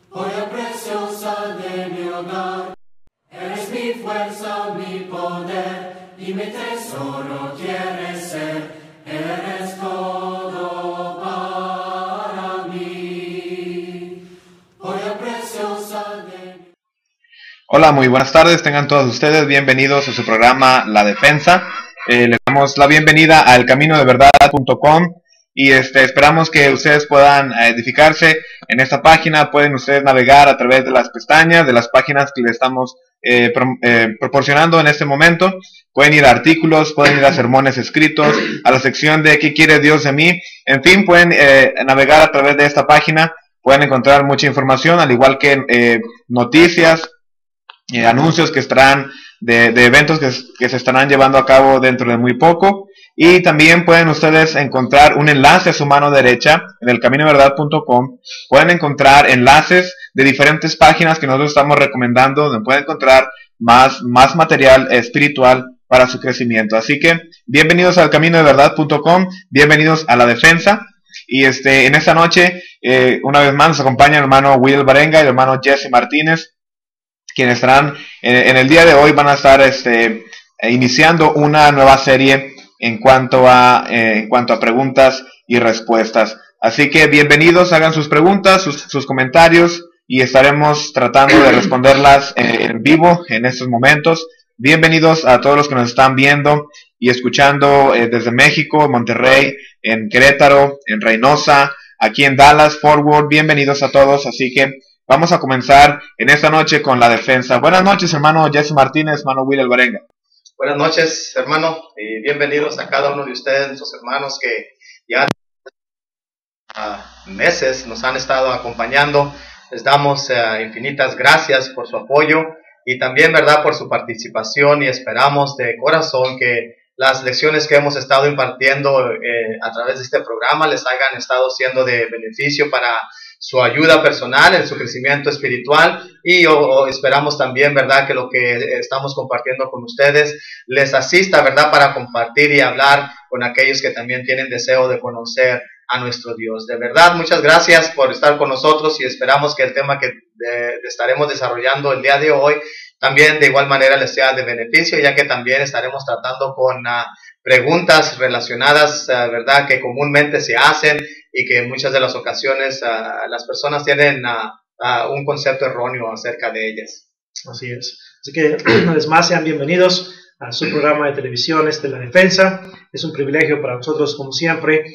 Joya preciosa de mi hogar, eres mi fuerza, mi poder, y mi tesoro quieres ser, eres todo para mí. Joya preciosa de mi... Hola, muy buenas tardes, tengan todos ustedes bienvenidos a su programa La Defensa. Les damos la bienvenida a elcaminodeverdad.com y esperamos que ustedes puedan edificarse en esta página. Pueden ustedes navegar a través de las pestañas, de las páginas que les estamos proporcionando en este momento. Pueden ir a artículos, pueden ir a sermones escritos, a la sección de ¿qué quiere Dios de mí? En fin, pueden navegar a través de esta página, pueden encontrar mucha información, al igual que noticias, anuncios que estarán de eventos que se estarán llevando a cabo dentro de muy poco. Y también pueden ustedes encontrar un enlace a su mano derecha en elcaminodeverdad.com. Pueden encontrar enlaces de diferentes páginas que nosotros estamos recomendando, donde pueden encontrar más material espiritual para su crecimiento. Así que bienvenidos al elcaminodeverdad.com, bienvenidos a La Defensa. Y en esta noche, una vez más nos acompaña el hermano Will Barenga y el hermano Jesse Martínez, quienes estarán en el día de hoy. Van a estar iniciando una nueva serie en cuanto a preguntas y respuestas. Así que bienvenidos, hagan sus preguntas, sus comentarios, y estaremos tratando de responderlas en vivo en estos momentos. Bienvenidos a todos los que nos están viendo y escuchando desde México, Monterrey, en Querétaro, en Reynosa, aquí en Dallas, Fort Worth. Bienvenidos a todos, así que vamos a comenzar en esta noche con la defensa. Buenas noches, hermano Jesse Martínez, hermano Will Barenga. Buenas noches, hermano, y bienvenidos a cada uno de ustedes, nuestros hermanos que ya meses nos han estado acompañando. Les damos infinitas gracias por su apoyo y también, ¿verdad?, por su participación, y esperamos de corazón que las lecciones que hemos estado impartiendo a través de este programa les hayan estado siendo de beneficio para su ayuda personal, en su crecimiento espiritual, y esperamos también, ¿verdad?, que lo que estamos compartiendo con ustedes les asista, ¿verdad?, para compartir y hablar con aquellos que también tienen deseo de conocer a nuestro Dios. De verdad, muchas gracias por estar con nosotros, y esperamos que el tema que estaremos desarrollando el día de hoy también de igual manera les sea de beneficio, ya que también estaremos tratando con preguntas relacionadas, ¿verdad?, que comúnmente se hacen y que en muchas de las ocasiones las personas tienen un concepto erróneo acerca de ellas. Así es. Así que, una vez más, sean bienvenidos a su programa de televisión, La Defensa. Es un privilegio para nosotros, como siempre,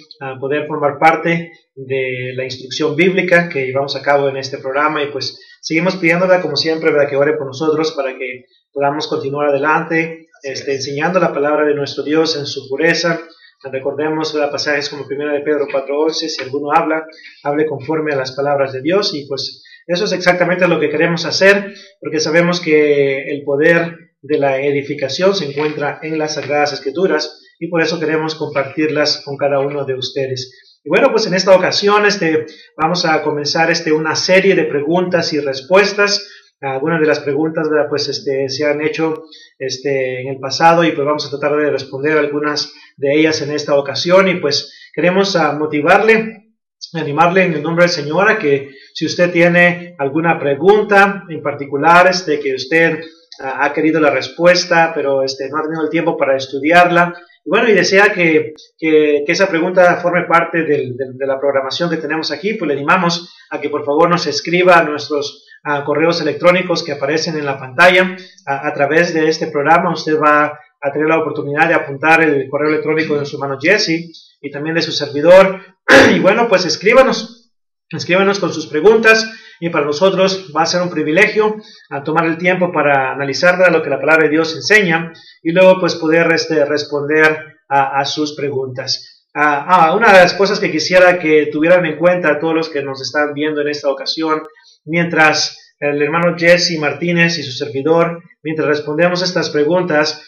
poder formar parte de la instrucción bíblica que llevamos a cabo en este programa, y pues seguimos pidiéndola, como siempre, ¿verdad?, que ore por nosotros para que podamos continuar adelante, enseñando la palabra de nuestro Dios en su pureza. Recordemos pasajes como 1 de Pedro 4:11, si alguno hable conforme a las palabras de Dios, y pues eso es exactamente lo que queremos hacer, porque sabemos que el poder de la edificación se encuentra en las Sagradas Escrituras, y por eso queremos compartirlas con cada uno de ustedes. Y bueno, pues en esta ocasión vamos a comenzar una serie de preguntas y respuestas. Algunas de las preguntas, ¿verdad?, pues se han hecho en el pasado, y pues vamos a tratar de responder algunas de ellas en esta ocasión. Y pues queremos animarle en el nombre del Señor a que, si usted tiene alguna pregunta en particular que usted ha querido la respuesta, pero no ha tenido el tiempo para estudiarla, y bueno, y desea que esa pregunta forme parte de la programación que tenemos aquí, pues le animamos a que por favor nos escriba a nuestros correos electrónicos que aparecen en la pantalla. A través de este programa usted va a tener la oportunidad de apuntar el correo electrónico de su hermano Jesse y también de su servidor. Y bueno, pues escríbanos con sus preguntas, y para nosotros va a ser un privilegio tomar el tiempo para analizar lo que la palabra de Dios enseña, y luego pues poder responder a sus preguntas. Una de las cosas que quisiera que tuvieran en cuenta todos los que nos están viendo en esta ocasión, mientras el hermano Jesse Martínez y su servidor, mientras respondemos estas preguntas,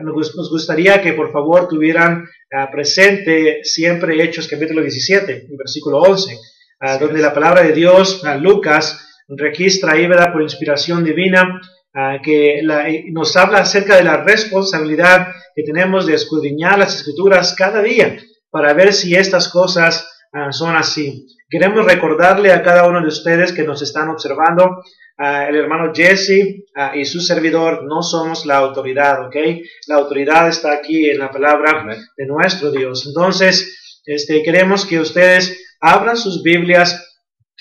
nos gustaría que por favor tuvieran presente siempre Hechos capítulo 17, versículo 11, donde la palabra de Dios, Lucas, registra ahí, ¿verdad?, por inspiración divina, que nos habla acerca de la responsabilidad que tenemos de escudriñar las Escrituras cada día para ver si estas cosas son así. Queremos recordarle a cada uno de ustedes que nos están observando, el hermano Jesse y su servidor no somos la autoridad, ¿ok? La autoridad está aquí en la palabra de nuestro Dios. Entonces, queremos que ustedes abran sus Biblias,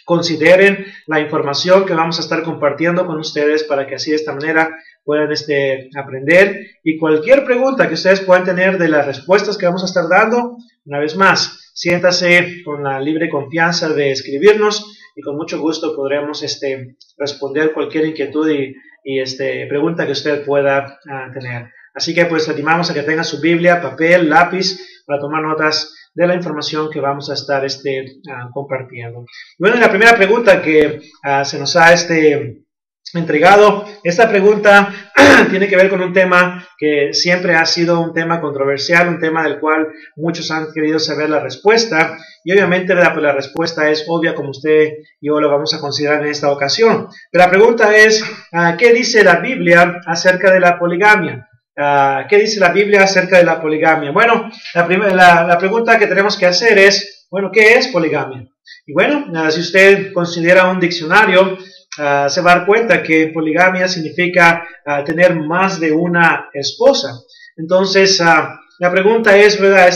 consideren la información que vamos a estar compartiendo con ustedes para que así de esta manera puedan aprender, y cualquier pregunta que ustedes puedan tener de las respuestas que vamos a estar dando, una vez más, siéntase con la libre confianza de escribirnos y con mucho gusto podremos responder cualquier inquietud y pregunta que usted pueda tener. Así que pues le animamos a que tenga su Biblia, papel, lápiz para tomar notas de la información que vamos a estar compartiendo. Bueno, la primera pregunta que se nos ha entregado, esta pregunta tiene que ver con un tema que siempre ha sido un tema controversial, un tema del cual muchos han querido saber la respuesta, y obviamente, ¿verdad? Pues la respuesta es obvia, como usted y yo lo vamos a considerar en esta ocasión. Pero la pregunta es, ¿qué dice la Biblia acerca de la poligamia? ¿Qué dice la Biblia acerca de la poligamia? Bueno, la pregunta que tenemos que hacer es, bueno, ¿qué es poligamia? Y bueno, si usted considera un diccionario, se va a dar cuenta que poligamia significa tener más de una esposa. Entonces, la pregunta es, ¿verdad?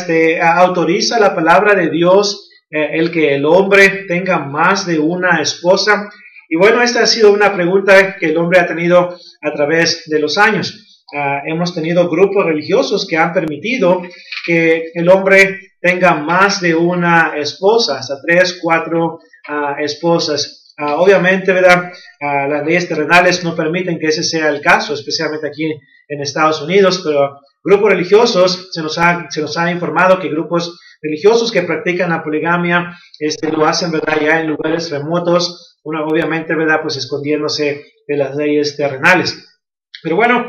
¿Autoriza la palabra de Dios el que el hombre tenga más de una esposa? Y bueno, esta ha sido una pregunta que el hombre ha tenido a través de los años. Hemos tenido grupos religiosos que han permitido que el hombre tenga más de una esposa, hasta 3, 4 esposas. Obviamente, ¿verdad? Las leyes terrenales no permiten que ese sea el caso, especialmente aquí en Estados Unidos, pero grupos religiosos, se nos ha informado que grupos religiosos que practican la poligamia lo hacen, ¿verdad? Ya en lugares remotos, obviamente, ¿verdad? Pues escondiéndose de las leyes terrenales. Pero bueno,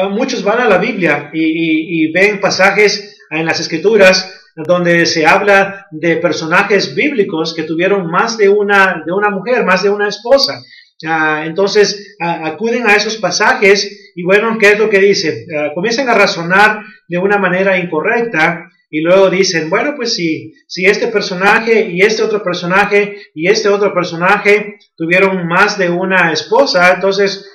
muchos van a la Biblia y ven pasajes en las Escrituras donde se habla de personajes bíblicos que tuvieron más de una mujer, más de una esposa. Entonces, acuden a esos pasajes y bueno, ¿qué es lo que dicen? Comienzan a razonar de una manera incorrecta y luego dicen, bueno, pues si este personaje y este otro personaje y este otro personaje tuvieron más de una esposa, entonces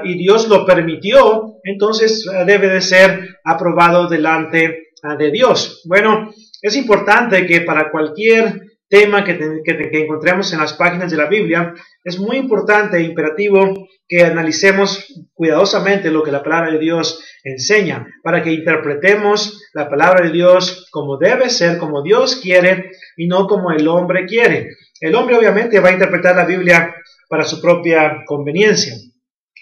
y Dios lo permitió, entonces debe de ser aprobado delante de Dios. Bueno, es importante que para cualquier tema que encontremos en las páginas de la Biblia, es muy importante e imperativo que analicemos cuidadosamente lo que la palabra de Dios enseña, para que interpretemos la palabra de Dios como debe ser, como Dios quiere y no como el hombre quiere. El hombre obviamente va a interpretar la Biblia para su propia conveniencia.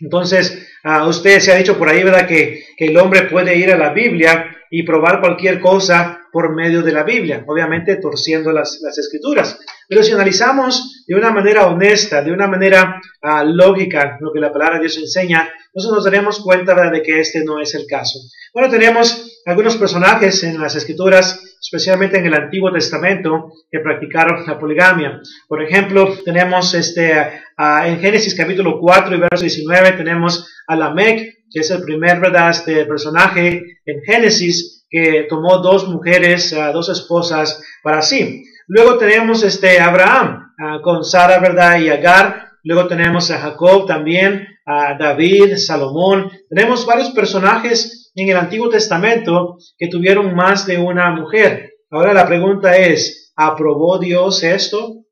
Entonces, usted se ha dicho por ahí, ¿verdad?, que el hombre puede ir a la Biblia y probar cualquier cosa por medio de la Biblia, obviamente torciendo las Escrituras. Pero si analizamos de una manera honesta, de una manera lógica, lo que la palabra de Dios enseña, entonces nos daremos cuenta, ¿verdad?, de que este no es el caso. Bueno, tenemos algunos personajes en las Escrituras, especialmente en el Antiguo Testamento, que practicaron la poligamia. Por ejemplo, tenemos en Génesis capítulo 4 y verso 19, tenemos a Lamec, que es el primer, ¿verdad?, personaje en Génesis, que tomó 2 mujeres, 2 esposas para sí. Luego tenemos a Abraham, con Sara, ¿verdad?, y Agar. Luego tenemos a Jacob también, a David, Salomón. Tenemos varios personajes en el Antiguo Testamento que tuvieron más de una mujer. Ahora la pregunta es, ¿aprobó Dios esto?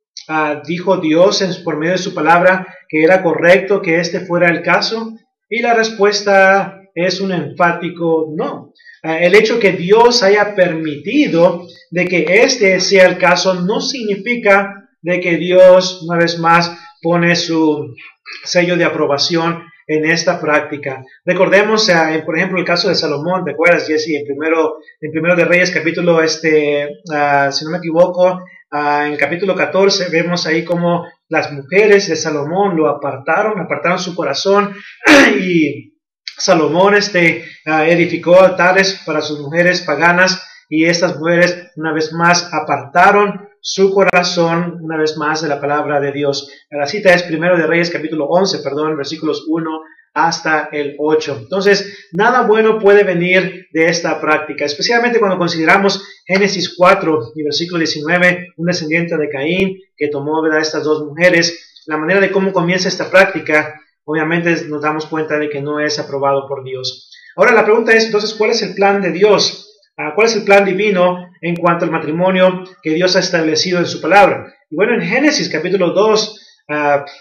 ¿Dijo Dios por medio de su palabra que era correcto que este fuera el caso? Y la respuesta es un enfático no. El hecho que Dios haya permitido de que este sea el caso no significa de que Dios, una vez más, pone su sello de aprobación en esta práctica. Recordemos, por ejemplo, el caso de Salomón. ¿Te acuerdas, Jesse? En primero de Reyes, capítulo, si no me equivoco, en el capítulo 14, vemos ahí cómo las mujeres de Salomón lo apartaron su corazón y Salomón edificó altares para sus mujeres paganas y estas mujeres una vez más apartaron su corazón una vez más de la palabra de Dios. La cita es 1 de Reyes capítulo 11, versículos 1 hasta el 8. Entonces, nada bueno puede venir de esta práctica, especialmente cuando consideramos Génesis 4 y versículo 19, un descendiente de Caín que tomó, ¿verdad?, estas dos mujeres. La manera de cómo comienza esta práctica, obviamente nos damos cuenta de que no es aprobado por Dios. Ahora la pregunta es, entonces, ¿cuál es el plan de Dios? ¿Cuál es el plan divino en cuanto al matrimonio que Dios ha establecido en su palabra? Y bueno, en Génesis capítulo 2,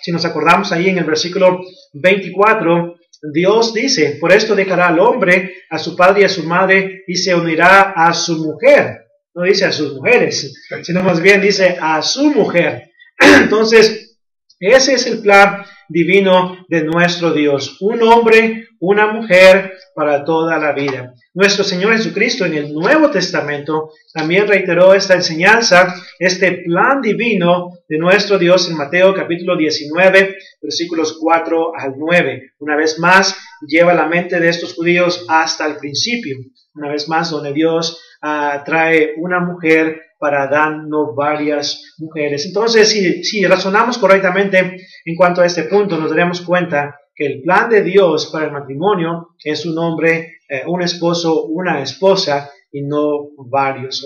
si nos acordamos ahí en el versículo 24, Dios dice, por esto dejará al hombre a su padre y a su madre y se unirá a su mujer. No dice a sus mujeres, sino más bien dice a su mujer. Entonces, ese es el plan divino de nuestro Dios. Un hombre, una mujer para toda la vida. Nuestro Señor Jesucristo en el Nuevo Testamento también reiteró esta enseñanza, este plan divino de nuestro Dios en Mateo capítulo 19, versículos 4 al 9. Una vez más, lleva la mente de estos judíos hasta el principio. Una vez más, donde Dios trae una mujer para darnos varias mujeres. Entonces, si razonamos correctamente en cuanto a este punto, nos daremos cuenta que el plan de Dios para el matrimonio es un hombre, un esposo, una esposa, y no varios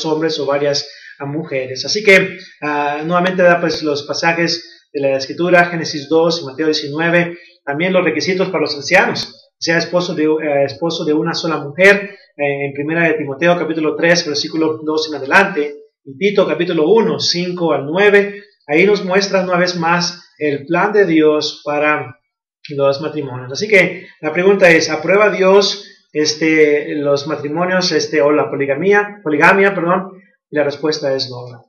hombres o varias mujeres. Así que, nuevamente, pues los pasajes de la Escritura, Génesis 2 y Mateo 19, también los requisitos para los ancianos, sea esposo de una sola mujer, en Primera de Timoteo capítulo 3, versículo 2 en adelante, y Tito capítulo 1, 5 al 9, ahí nos muestra una vez más el plan de Dios para los matrimonios. Así que la pregunta es, ¿aprueba Dios los matrimonios o la poligamia, Y la respuesta es no.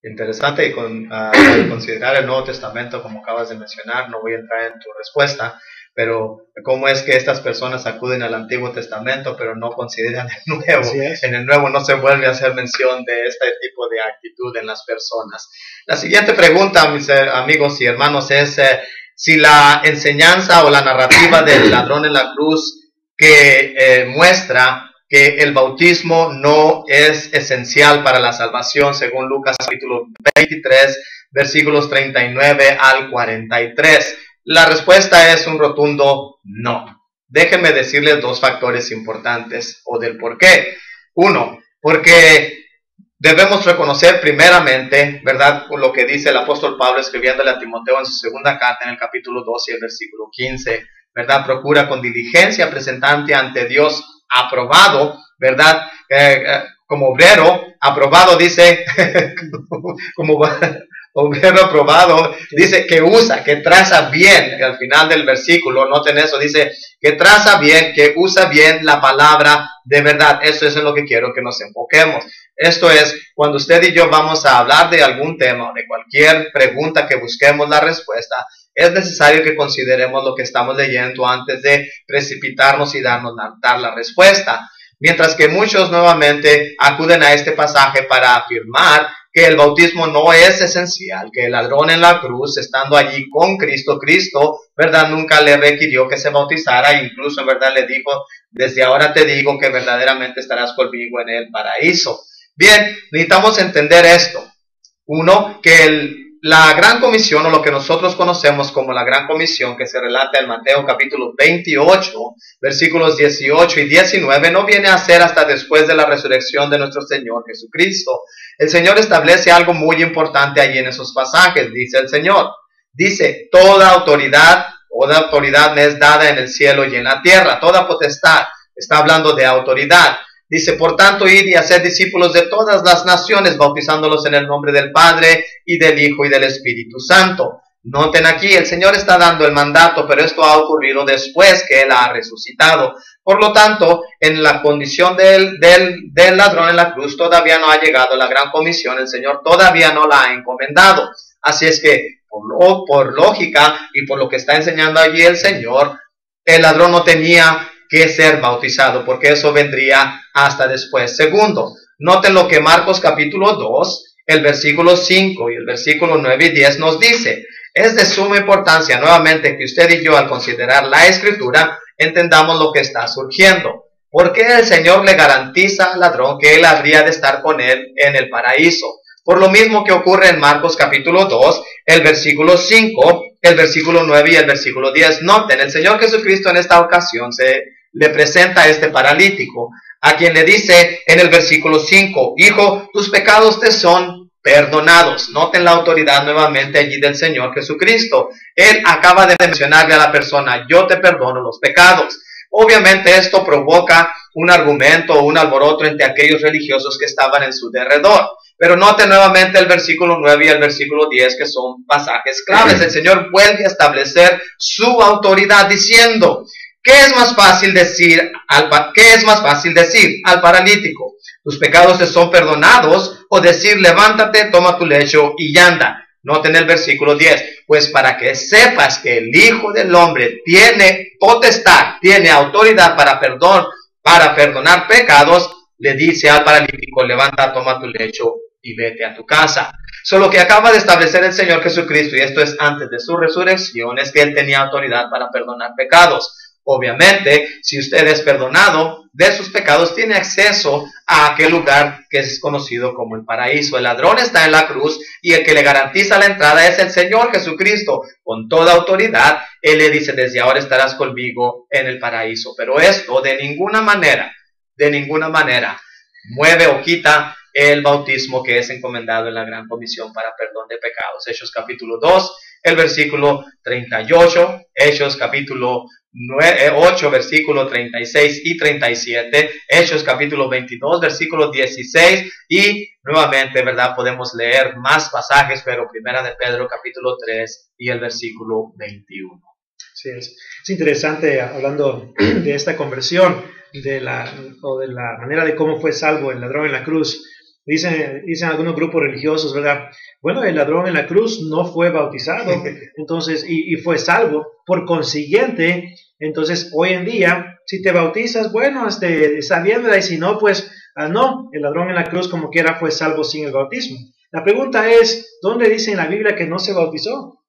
Interesante al considerar el Nuevo Testamento, como acabas de mencionar, no voy a entrar en tu respuesta, pero cómo es que estas personas acuden al Antiguo Testamento pero no consideran el Nuevo. En el Nuevo no se vuelve a hacer mención de este tipo de actitud en las personas. La siguiente pregunta, mis amigos y hermanos, es si la enseñanza o la narrativa del ladrón en la cruz que muestra que el bautismo no es esencial para la salvación, según Lucas capítulo 23, versículos 39 al 43. La respuesta es un rotundo no. Déjenme decirles dos factores importantes o del por qué. Uno, porque debemos reconocer primeramente, ¿verdad?, lo que dice el apóstol Pablo escribiéndole a Timoteo en su segunda carta en el capítulo 2 y el versículo 15, ¿verdad? Procura con diligencia presentarte ante Dios aprobado, ¿verdad? Como obrero, aprobado dice, como obrero aprobado, dice que usa, que traza bien, al final del versículo, noten eso, dice que traza bien, que usa bien la palabra de verdad. Eso es en lo que quiero que nos enfoquemos. Esto es, cuando usted y yo vamos a hablar de algún tema o de cualquier pregunta que busquemos la respuesta, es necesario que consideremos lo que estamos leyendo antes de precipitarnos y dar la respuesta. Mientras que muchos nuevamente acuden a este pasaje para afirmar que el bautismo no es esencial, que el ladrón en la cruz, estando allí con Cristo, ¿verdad?, nunca le requirió que se bautizara, incluso, ¿verdad?, le dijo, desde ahora te digo que verdaderamente estarás conmigo en el paraíso. Bien, necesitamos entender esto. Uno, que la Gran Comisión, o lo que nosotros conocemos como la Gran Comisión, que se relata en Mateo capítulo 28, versículos 18 y 19, no viene a ser hasta después de la resurrección de nuestro Señor Jesucristo. El Señor establece algo muy importante allí en esos pasajes, dice el Señor. Dice, toda autoridad me es dada en el cielo y en la tierra, toda potestad. Está hablando de autoridad. Dice, por tanto, id y haced discípulos de todas las naciones, bautizándolos en el nombre del Padre, y del Hijo, y del Espíritu Santo. Noten aquí, el Señor está dando el mandato, pero esto ha ocurrido después que Él ha resucitado. Por lo tanto, en la condición del ladrón en la cruz, todavía no ha llegado la Gran Comisión. El Señor todavía no la ha encomendado. Así es que, por lógica, y por lo que está enseñando allí el Señor, el ladrón no tenía que ser bautizado, porque eso vendría hasta después. Segundo, noten lo que Marcos capítulo 2, el versículo 5 y el versículo 9 y 10 nos dice. Es de suma importancia, nuevamente, que usted y yo, al considerar la Escritura, entendamos lo que está surgiendo. ¿Por qué el Señor le garantiza al ladrón que él habría de estar con él en el paraíso? Por lo mismo que ocurre en Marcos capítulo 2, el versículo 5, el versículo 9 y el versículo 10. Noten, el Señor Jesucristo en esta ocasión le presenta a este paralítico, a quien le dice en el versículo 5, hijo, tus pecados te son perdonados. Noten la autoridad nuevamente allí del Señor Jesucristo. Él acaba de mencionarle a la persona, yo te perdono los pecados. Obviamente esto provoca un argumento o un alboroto entre aquellos religiosos que estaban en su derredor. Pero noten nuevamente el versículo 9 y el versículo 10, que son pasajes claves. El Señor vuelve a establecer su autoridad diciendo, ¿qué es más fácil decir al paralítico? ¿Tus pecados te son perdonados? O decir, levántate, toma tu lecho y anda. Noten el versículo 10, pues para que sepas que el Hijo del Hombre tiene potestad, tiene autoridad para perdonar pecados, le dice al paralítico, levanta, toma tu lecho y vete a tu casa. Lo que acaba de establecer el Señor Jesucristo, y esto es antes de su resurrección, es que Él tenía autoridad para perdonar pecados. Obviamente, si usted es perdonado de sus pecados, tiene acceso a aquel lugar que es conocido como el paraíso. El ladrón está en la cruz y el que le garantiza la entrada es el Señor Jesucristo. Con toda autoridad, Él le dice, desde ahora estarás conmigo en el paraíso. Pero esto de ninguna manera, mueve o quita el bautismo que es encomendado en la Gran Comisión para perdón de pecados. Hechos capítulo 2, el versículo 38, Hechos capítulo 8, versículo 36 y 37, Hechos capítulo 22, versículo 16, y nuevamente, ¿verdad? Podemos leer más pasajes, pero Primera de Pedro capítulo 3 y el versículo 21. Sí, es interesante, hablando de esta conversión, de la manera de cómo fue salvo el ladrón en la cruz. Dicen algunos grupos religiosos, ¿verdad? Bueno, el ladrón en la cruz no fue bautizado, entonces, y fue salvo. Por consiguiente, entonces, hoy en día, si te bautizas, bueno, está bien, ¿verdad? Y si no, pues, no, el ladrón en la cruz como quiera fue salvo sin el bautismo. La pregunta es, ¿dónde dice en la Biblia que no se bautizó?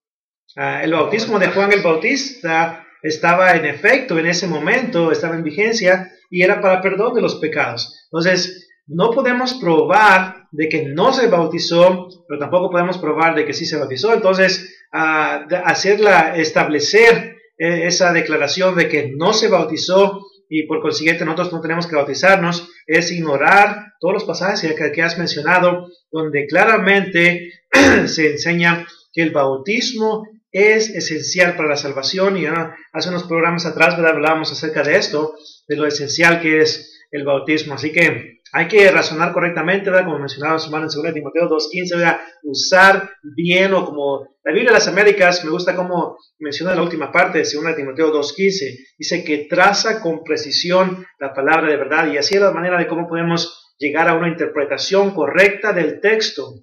El bautismo de Juan el Bautista estaba en efecto en ese momento, estaba en vigencia, y era para perdón de los pecados. Entonces, no podemos probar de que no se bautizó, pero tampoco podemos probar de que sí se bautizó. Entonces, establecer esa declaración de que no se bautizó y por consiguiente nosotros no tenemos que bautizarnos, es ignorar todos los pasajes que has mencionado, donde claramente se enseña que el bautismo es esencial para la salvación. Y hace unos programas atrás, ¿verdad?, hablábamos acerca de esto, de lo esencial que es el bautismo. Así que hay que razonar correctamente, ¿verdad? Como mencionaba su hermano en 2 Timoteo 2:15, ¿verdad? Usar bien, o como la Biblia de las Américas, me gusta cómo menciona la última parte de 2 Timoteo 2:15, dice que traza con precisión la palabra de verdad, y así es la manera de cómo podemos llegar a una interpretación correcta del texto,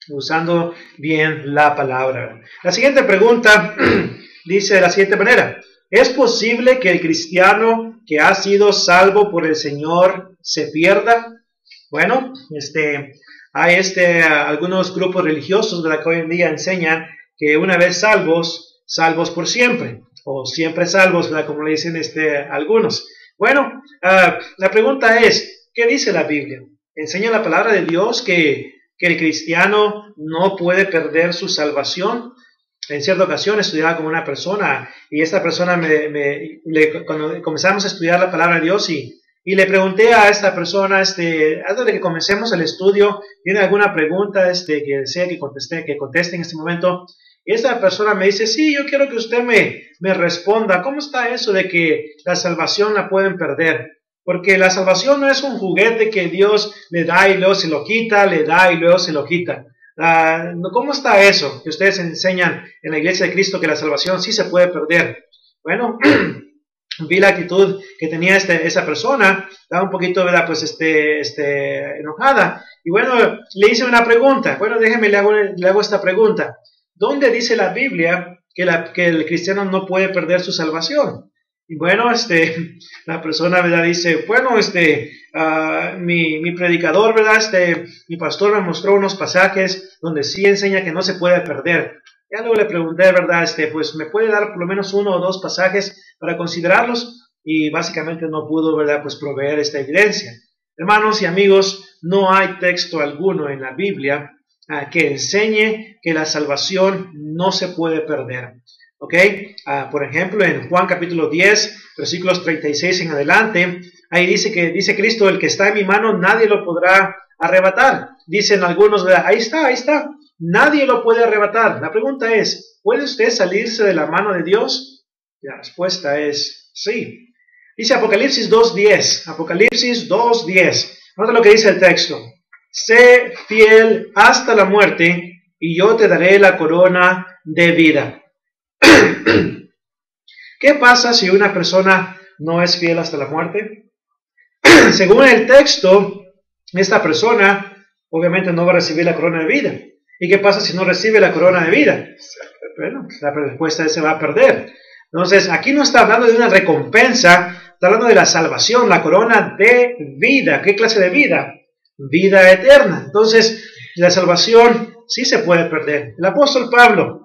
usando bien la palabra. La siguiente pregunta dice de la siguiente manera: ¿es posible que el cristiano que ha sido salvo por el Señor se pierda? Bueno, hay algunos grupos religiosos de la que hoy en día enseñan que una vez salvos, salvos por siempre, o siempre salvos, ¿verdad?, como le dicen algunos. Bueno, la pregunta es, ¿qué dice la Biblia? ¿Enseña la palabra de Dios que el cristiano no puede perder su salvación? En cierta ocasión estudiaba con una persona, y esta persona cuando comenzamos a estudiar la palabra de Dios, y le pregunté a esta persona, antes de que comencemos el estudio, ¿tiene alguna pregunta que desea que conteste en este momento? Y esta persona me dice, sí, yo quiero que usted me responda, ¿cómo está eso de que la salvación la pueden perder? Porque la salvación no es un juguete que Dios le da y luego se lo quita, le da y luego se lo quita. ¿Cómo está eso? Que ustedes enseñan en la Iglesia de Cristo que la salvación sí se puede perder. Bueno, vi la actitud que tenía esa persona, estaba un poquito, ¿verdad?, pues enojada. Y bueno, le hice una pregunta. Bueno, déjeme, le hago esta pregunta. ¿Dónde dice la Biblia que el cristiano no puede perder su salvación? Y bueno, la persona, ¿verdad?, dice, bueno, mi predicador, ¿verdad?, mi pastor me mostró unos pasajes donde sí enseña que no se puede perder. Ya luego le pregunté, ¿verdad?, pues me puede dar por lo menos 1 o 2 pasajes para considerarlos, y básicamente no pudo, ¿verdad?, pues proveer esta evidencia. Hermanos y amigos, no hay texto alguno en la Biblia que enseñe que la salvación no se puede perder. ¿Ok? Por ejemplo, en Juan capítulo 10, versículos 36 en adelante, ahí dice Cristo, el que está en mi mano nadie lo podrá arrebatar. Dicen algunos, ahí está, nadie lo puede arrebatar. La pregunta es, ¿puede usted salirse de la mano de Dios? La respuesta es sí. Dice Apocalipsis 2.10, nota lo que dice el texto. Sé fiel hasta la muerte y yo te daré la corona de vida. ¿Qué pasa si una persona no es fiel hasta la muerte? Según el texto, esta persona obviamente no va a recibir la corona de vida. ¿Y qué pasa si no recibe la corona de vida? Bueno, la respuesta es se va a perder. Entonces, aquí no está hablando de una recompensa, está hablando de la salvación, la corona de vida. ¿Qué clase de vida? Vida eterna. Entonces, la salvación sí se puede perder. El apóstol Pablo,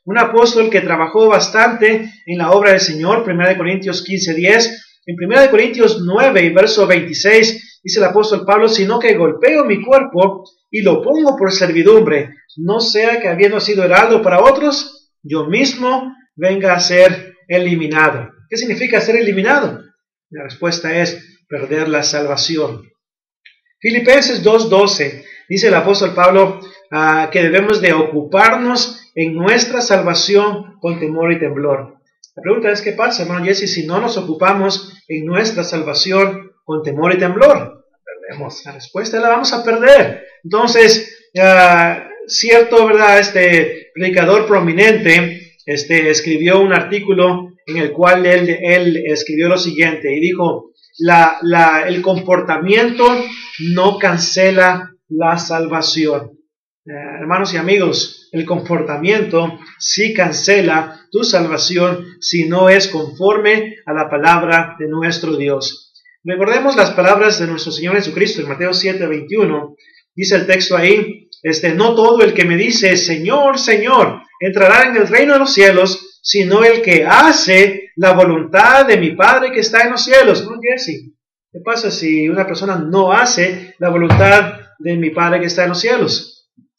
un apóstol que trabajó bastante en la obra del Señor, 1 Corintios 15:10, en 1 Corintios 9 y verso 26, dice el apóstol Pablo, sino que golpeo mi cuerpo y lo pongo por servidumbre, no sea que habiendo sido heraldo para otros, yo mismo venga a ser eliminado. ¿Qué significa ser eliminado? La respuesta es perder la salvación. Filipenses 2:12, dice el apóstol Pablo que debemos de ocuparnos en nuestra salvación con temor y temblor. La pregunta es, ¿qué pasa, hermano Jesse, si no nos ocupamos en nuestra salvación con temor y temblor? Perdemos. La respuesta la vamos a perder. Entonces, cierto, ¿verdad? Este predicador prominente escribió un artículo en el cual él escribió lo siguiente y dijo, el comportamiento no cancela la salvación. Hermanos y amigos, el comportamiento sí cancela tu salvación si no es conforme a la palabra de nuestro Dios. Recordemos las palabras de nuestro Señor Jesucristo en Mateo 7:21. Dice el texto ahí, no todo el que me dice Señor, Señor, entrará en el reino de los cielos, sino el que hace la voluntad de mi Padre que está en los cielos. ¿No, Jesse? ¿Qué pasa si una persona no hace la voluntad de mi Padre que está en los cielos?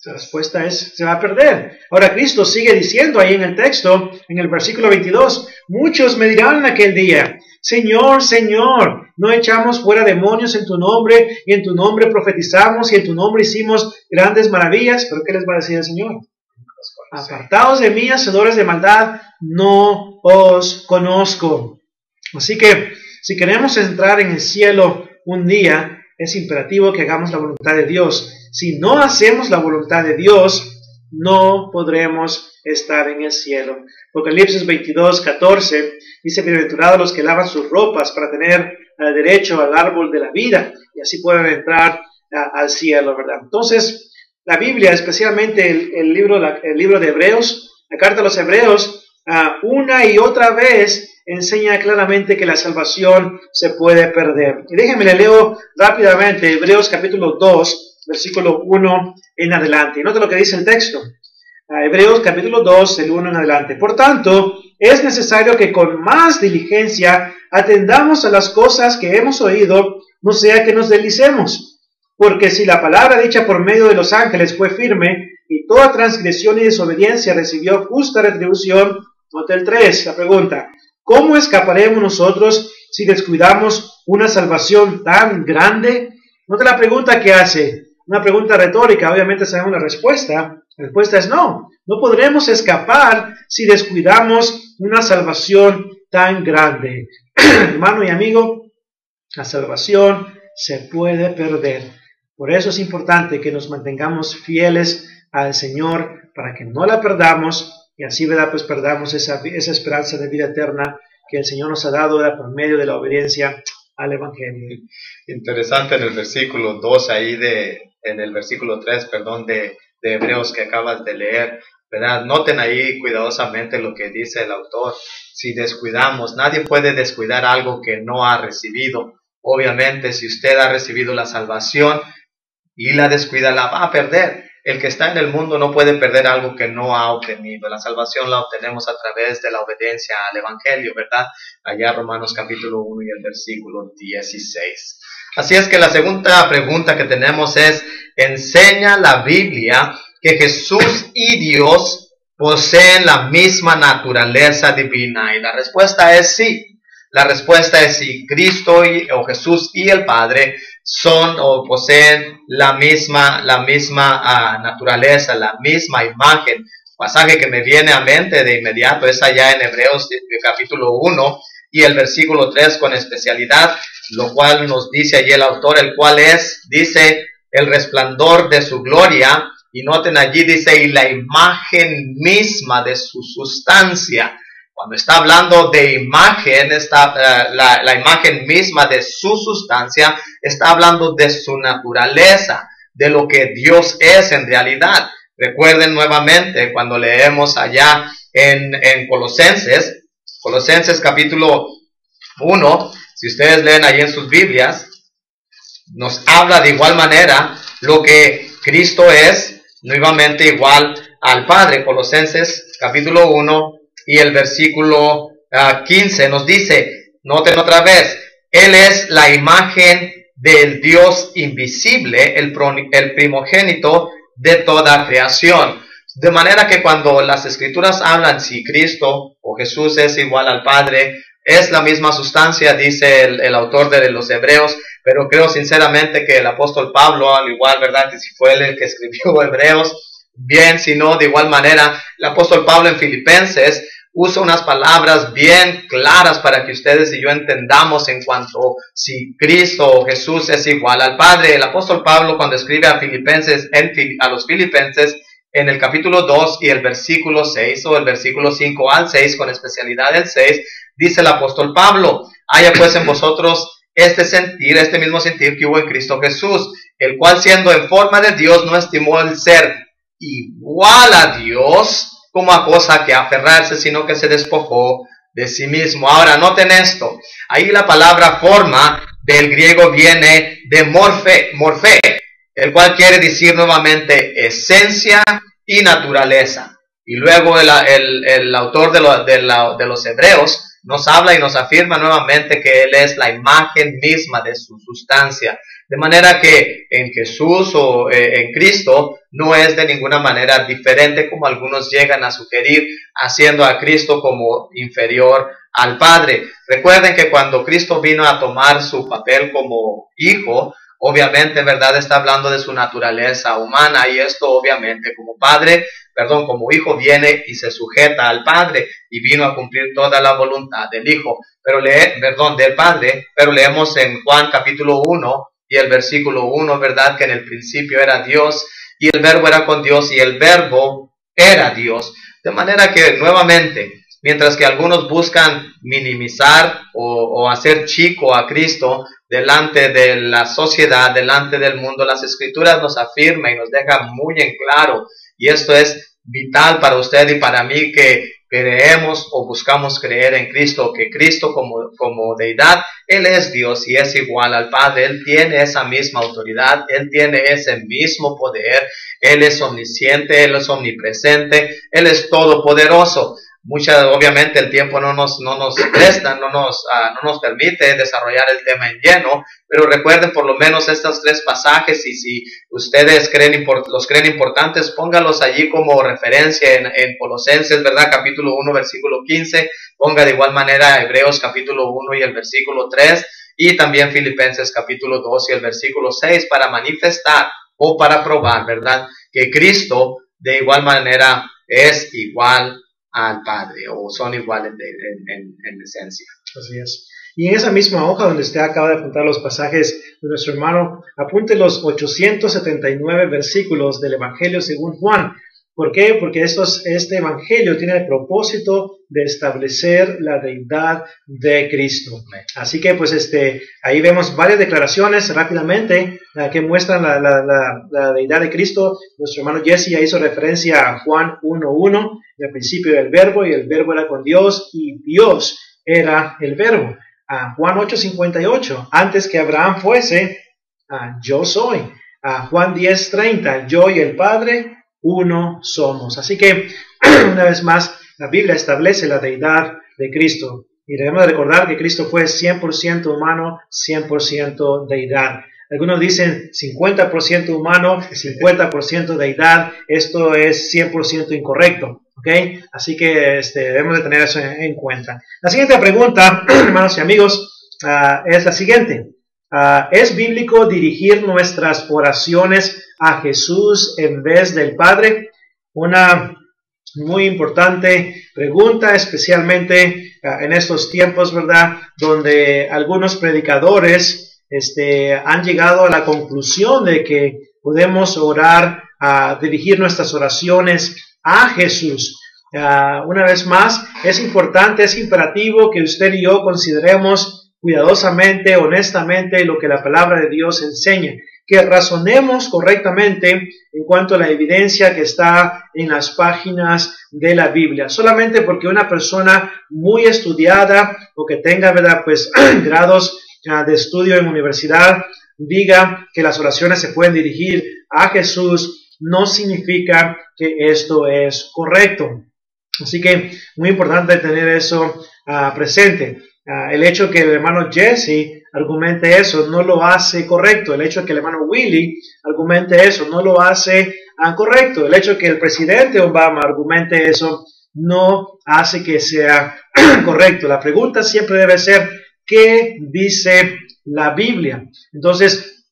La respuesta es, se va a perder. Ahora Cristo sigue diciendo ahí en el texto, en el versículo 22, muchos me dirán en aquel día, Señor, Señor, no echamos fuera demonios en tu nombre, y en tu nombre profetizamos, y en tu nombre hicimos grandes maravillas. ¿Pero qué les va a decir el Señor? Apartaos de mí, hacedores de maldad, no os conozco. Así que, si queremos entrar en el cielo un día, es imperativo que hagamos la voluntad de Dios. Si no hacemos la voluntad de Dios, no podremos estar en el cielo. Apocalipsis 22:14 dice, bienaventurados los que lavan sus ropas para tener derecho al árbol de la vida, y así pueden entrar al cielo, ¿verdad? Entonces, la Biblia, especialmente el libro de Hebreos, la carta a los Hebreos, una y otra vez enseña claramente que la salvación se puede perder. Y déjenme le leo rápidamente Hebreos capítulo 2, versículo 1 en adelante. Y nota lo que dice el texto. Hebreos capítulo 2, del 1 en adelante. Por tanto, es necesario que con más diligencia atendamos a las cosas que hemos oído, no sea que nos deslicemos. Porque si la palabra dicha por medio de los ángeles fue firme, y toda transgresión y desobediencia recibió justa retribución, nota el 3, la pregunta, ¿cómo escaparemos nosotros si descuidamos una salvación tan grande? Nota la pregunta que hace, una pregunta retórica, obviamente sabemos la respuesta. La respuesta es no podremos escapar si descuidamos una salvación tan grande. Hermano y amigo, la salvación se puede perder. Por eso es importante que nos mantengamos fieles al Señor para que no la perdamos y así, ¿verdad? Pues perdamos esa esperanza de vida eterna que el Señor nos ha dado, ¿verdad? Por medio de la obediencia al Evangelio. Interesante en el versículo 2 ahí en el versículo 3, perdón, de Hebreos que acabas de leer, ¿verdad? Noten ahí cuidadosamente lo que dice el autor. Si descuidamos, nadie puede descuidar algo que no ha recibido. Obviamente, si usted ha recibido la salvación y la descuida, la va a perder. El que está en el mundo no puede perder algo que no ha obtenido. La salvación la obtenemos a través de la obediencia al Evangelio, ¿verdad? Allá Romanos capítulo 1 y el versículo 16. Así es que la segunda pregunta que tenemos es, ¿enseña la Biblia que Jesús y Dios poseen la misma naturaleza divina? Y la respuesta es sí. La respuesta es sí. Cristo o Jesús y el Padre son o poseen la misma naturaleza, la misma imagen. Pasaje que me viene a mente de inmediato es allá en Hebreos capítulo 1 y el versículo 3 con especialidad, lo cual nos dice allí el autor, el cual dice, el resplandor de su gloria, y noten allí dice, y la imagen misma de su sustancia. Cuando está hablando de imagen, la imagen misma de su sustancia, está hablando de su naturaleza, de lo que Dios es en realidad. Recuerden nuevamente cuando leemos allá en Colosenses capítulo 1, si ustedes leen allí en sus Biblias, nos habla de igual manera lo que Cristo es, nuevamente igual al Padre. Colosenses capítulo 1 y el versículo 15 nos dice, noten otra vez, Él es la imagen del Dios invisible, el primogénito de toda creación. De manera que cuando las Escrituras hablan si Cristo o Jesús es igual al Padre, es la misma sustancia, dice el autor de los Hebreos, pero creo sinceramente que el apóstol Pablo, al igual, ¿verdad?, que si fue él el que escribió Hebreos, bien, si no, de igual manera, el apóstol Pablo en Filipenses usa unas palabras bien claras para que ustedes y yo entendamos en cuanto si Cristo o Jesús es igual al Padre. El apóstol Pablo cuando escribe a los Filipenses, en el capítulo 2 y el versículo 6 o el versículo 5 al 6, con especialidad el 6, dice el apóstol Pablo, haya pues en vosotros este mismo sentir que hubo en Cristo Jesús, el cual siendo en forma de Dios no estimó el ser igual a Dios como a cosa que aferrarse, sino que se despojó de sí mismo. Ahora, noten esto, ahí la palabra forma del griego viene de morfe, el cual quiere decir nuevamente esencia y naturaleza. Y luego el autor de los Hebreos nos habla y nos afirma nuevamente que Él es la imagen misma de su sustancia. De manera que en Jesús o en Cristo no es de ninguna manera diferente como algunos llegan a sugerir, haciendo a Cristo como inferior al Padre. Recuerden que cuando Cristo vino a tomar su papel como hijo, obviamente, ¿verdad?, está hablando de su naturaleza humana, y esto obviamente como hijo viene y se sujeta al Padre y vino a cumplir toda la voluntad del Hijo, del Padre, pero leemos en Juan capítulo 1 y el versículo 1, ¿verdad?, que en el principio era Dios y el verbo era con Dios y el verbo era Dios. De manera que nuevamente, mientras que algunos buscan minimizar o hacer chico a Cristo delante de la sociedad, delante del mundo, las Escrituras nos afirman y nos dejan muy en claro, y esto es vital para usted y para mí, que creemos o buscamos creer en Cristo, que Cristo como deidad, Él es Dios y es igual al Padre. Él tiene esa misma autoridad, Él tiene ese mismo poder, Él es omnisciente, Él es omnipresente, Él es todopoderoso. Obviamente el tiempo no nos presta, no nos permite desarrollar el tema en lleno, pero recuerden por lo menos estos tres pasajes, y si ustedes los creen importantes, póngalos allí como referencia en Colosenses, ¿verdad?, capítulo 1, versículo 15, ponga de igual manera Hebreos capítulo 1 y el versículo 3, y también Filipenses capítulo 2 y el versículo 6, para manifestar o para probar, ¿verdad?, que Cristo de igual manera es igual al Padre, o son iguales en esencia. Así es. Y en esa misma hoja donde usted acaba de apuntar los pasajes de nuestro hermano, apunte los 879 versículos del Evangelio según Juan. ¿Por qué? Porque este Evangelio tiene el propósito de establecer la deidad de Cristo. Así que pues ahí vemos varias declaraciones rápidamente que muestran la deidad de Cristo. Nuestro hermano Jesse ya hizo referencia a Juan 1:1, del principio del verbo, y el verbo era con Dios, y Dios era el verbo. Juan 8:58, antes que Abraham fuese, yo soy. Juan 10:30, yo y el Padre uno somos. Así que, una vez más, la Biblia establece la deidad de Cristo. Y debemos de recordar que Cristo fue 100% humano, 100% deidad. Algunos dicen 50% humano, 50% deidad. Esto es 100% incorrecto. ¿Okay? Así que debemos de tener eso en cuenta. La siguiente pregunta, hermanos y amigos, es la siguiente. ¿Es bíblico dirigir nuestras oraciones a Jesús en vez del Padre? Una muy importante pregunta, especialmente en estos tiempos, ¿verdad? Donde algunos predicadores han llegado a la conclusión de que podemos orar, dirigir nuestras oraciones a Jesús. Una vez más, es importante, es imperativo que usted y yo consideremos cuidadosamente, honestamente, lo que la palabra de Dios enseña, que razonemos correctamente en cuanto a la evidencia que está en las páginas de la Biblia. Solamente porque una persona muy estudiada o que tenga, ¿verdad?, pues grados de estudio en universidad diga que las oraciones se pueden dirigir a Jesús, no significa que esto es correcto. Así que muy importante tener eso presente. El hecho que el hermano Jesse argumente eso no lo hace correcto. El hecho que el hermano Willie argumente eso no lo hace correcto. El hecho que el presidente Obama argumente eso no hace que sea correcto. La pregunta siempre debe ser, ¿qué dice la Biblia? Entonces,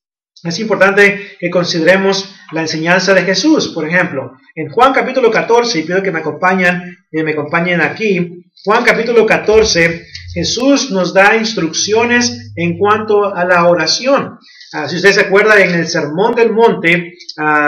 es importante que consideremos la enseñanza de Jesús. Por ejemplo, en Juan capítulo 14, y pido que me acompañen aquí, Juan capítulo 14, Jesús nos da instrucciones en cuanto a la oración. Si usted se acuerda, en el Sermón del Monte,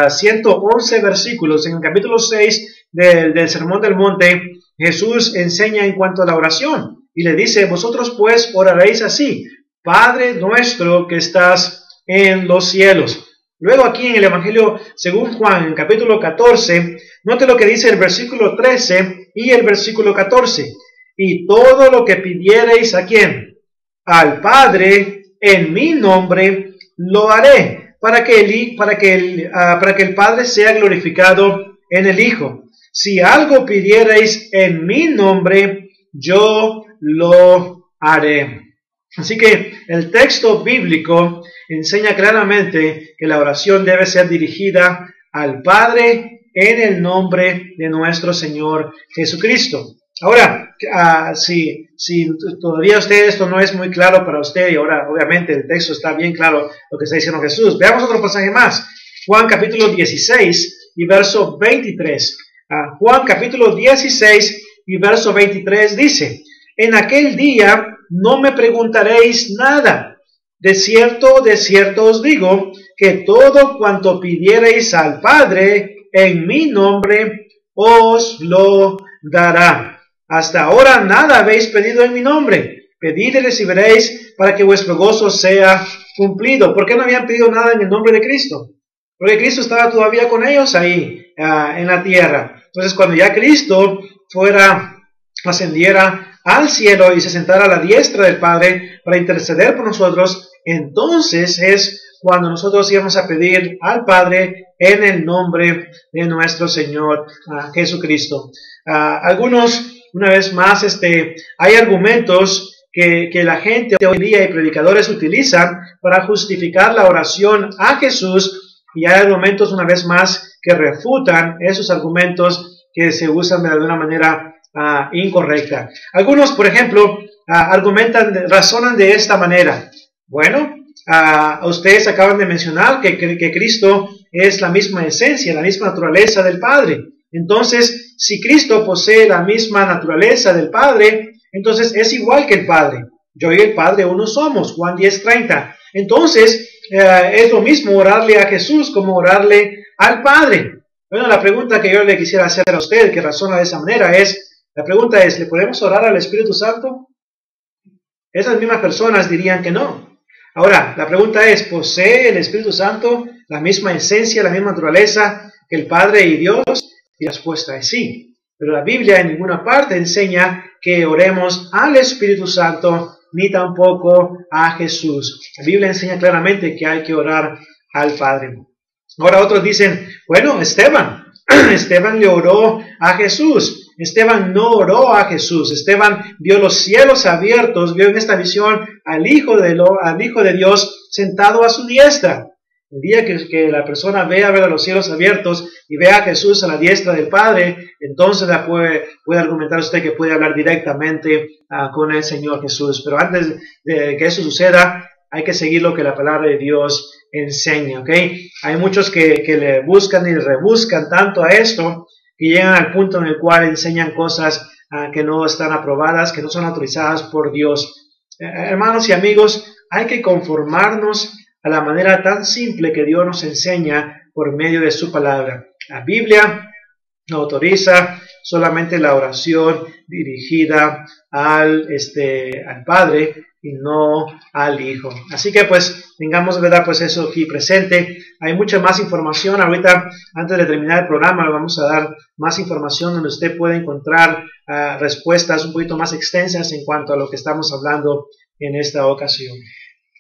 111 versículos, en el capítulo 6 del Sermón del Monte, Jesús enseña en cuanto a la oración. Y le dice, vosotros pues oraréis así, Padre nuestro que estás en los cielos. Luego aquí en el Evangelio según Juan, en el capítulo 14, note lo que dice el versículo 13 y el versículo 14. Y todo lo que pidiereis, ¿a quién? Al Padre, en mi nombre, lo haré, para que el Padre sea glorificado en el Hijo. Si algo pidiereis en mi nombre, yo lo haré. Así que el texto bíblico enseña claramente que la oración debe ser dirigida al Padre en el nombre de nuestro Señor Jesucristo. Ahora, si todavía esto no es muy claro para usted, y ahora obviamente el texto está bien claro lo que está diciendo Jesús, veamos otro pasaje más. Juan capítulo 16 y verso 23. Juan capítulo 16 y verso 23 dice, en aquel día no me preguntaréis nada. De cierto os digo, que todo cuanto pidiereis al Padre en mi nombre, os lo dará. Hasta ahora nada habéis pedido en mi nombre. Pedid y recibiréis para que vuestro gozo sea cumplido. ¿Por qué no habían pedido nada en el nombre de Cristo? Porque Cristo estaba todavía con ellos ahí en la tierra. Entonces cuando ya Cristo ascendiera al cielo y se sentara a la diestra del Padre para interceder por nosotros, entonces es cuando nosotros íbamos a pedir al Padre en el nombre de nuestro Señor Jesucristo. Algunos, una vez más, hay argumentos que la gente hoy día y predicadores utilizan para justificar la oración a Jesús, y hay argumentos, una vez más, que refutan esos argumentos que se usan de alguna manera incorrecta. Algunos, por ejemplo, razonan de esta manera. Bueno, ustedes acaban de mencionar que Cristo es la misma esencia, la misma naturaleza del Padre. Entonces, si Cristo posee la misma naturaleza del Padre, entonces es igual que el Padre. Yo y el Padre uno somos, Juan 10:30. Entonces, es lo mismo orarle a Jesús como orarle al Padre. Bueno, la pregunta que yo le quisiera hacer a usted, que razona de esa manera, la pregunta es, ¿le podemos orar al Espíritu Santo? Esas mismas personas dirían que no. Ahora, la pregunta es, ¿posee el Espíritu Santo la misma esencia, la misma naturaleza que el Padre y Dios? Y la respuesta es sí. Pero la Biblia en ninguna parte enseña que oremos al Espíritu Santo, ni tampoco a Jesús. La Biblia enseña claramente que hay que orar al Padre. Ahora otros dicen, bueno, Esteban le oró a Jesús. Esteban no oró a Jesús. Esteban vio los cielos abiertos, vio en esta visión al Hijo de Dios sentado a su diestra. El día que la persona vea los cielos abiertos y vea a Jesús a la diestra del Padre, entonces puede argumentar usted que puede hablar directamente con el Señor Jesús. Pero antes de que eso suceda, hay que seguir lo que la palabra de Dios enseña, ¿ok? Hay muchos que le buscan y rebuscan tanto a esto que llegan al punto en el cual enseñan cosas que no están aprobadas, que no son autorizadas por Dios. Hermanos y amigos, hay que conformarnos a la manera tan simple que Dios nos enseña por medio de su palabra. La Biblia no autoriza solamente la oración dirigida al Padre y no al Hijo. Así que pues tengamos, ¿verdad?, pues eso aquí presente. Hay mucha más información. Ahorita, antes de terminar el programa, vamos a dar más información donde usted puede encontrar respuestas un poquito más extensas en cuanto a lo que estamos hablando en esta ocasión.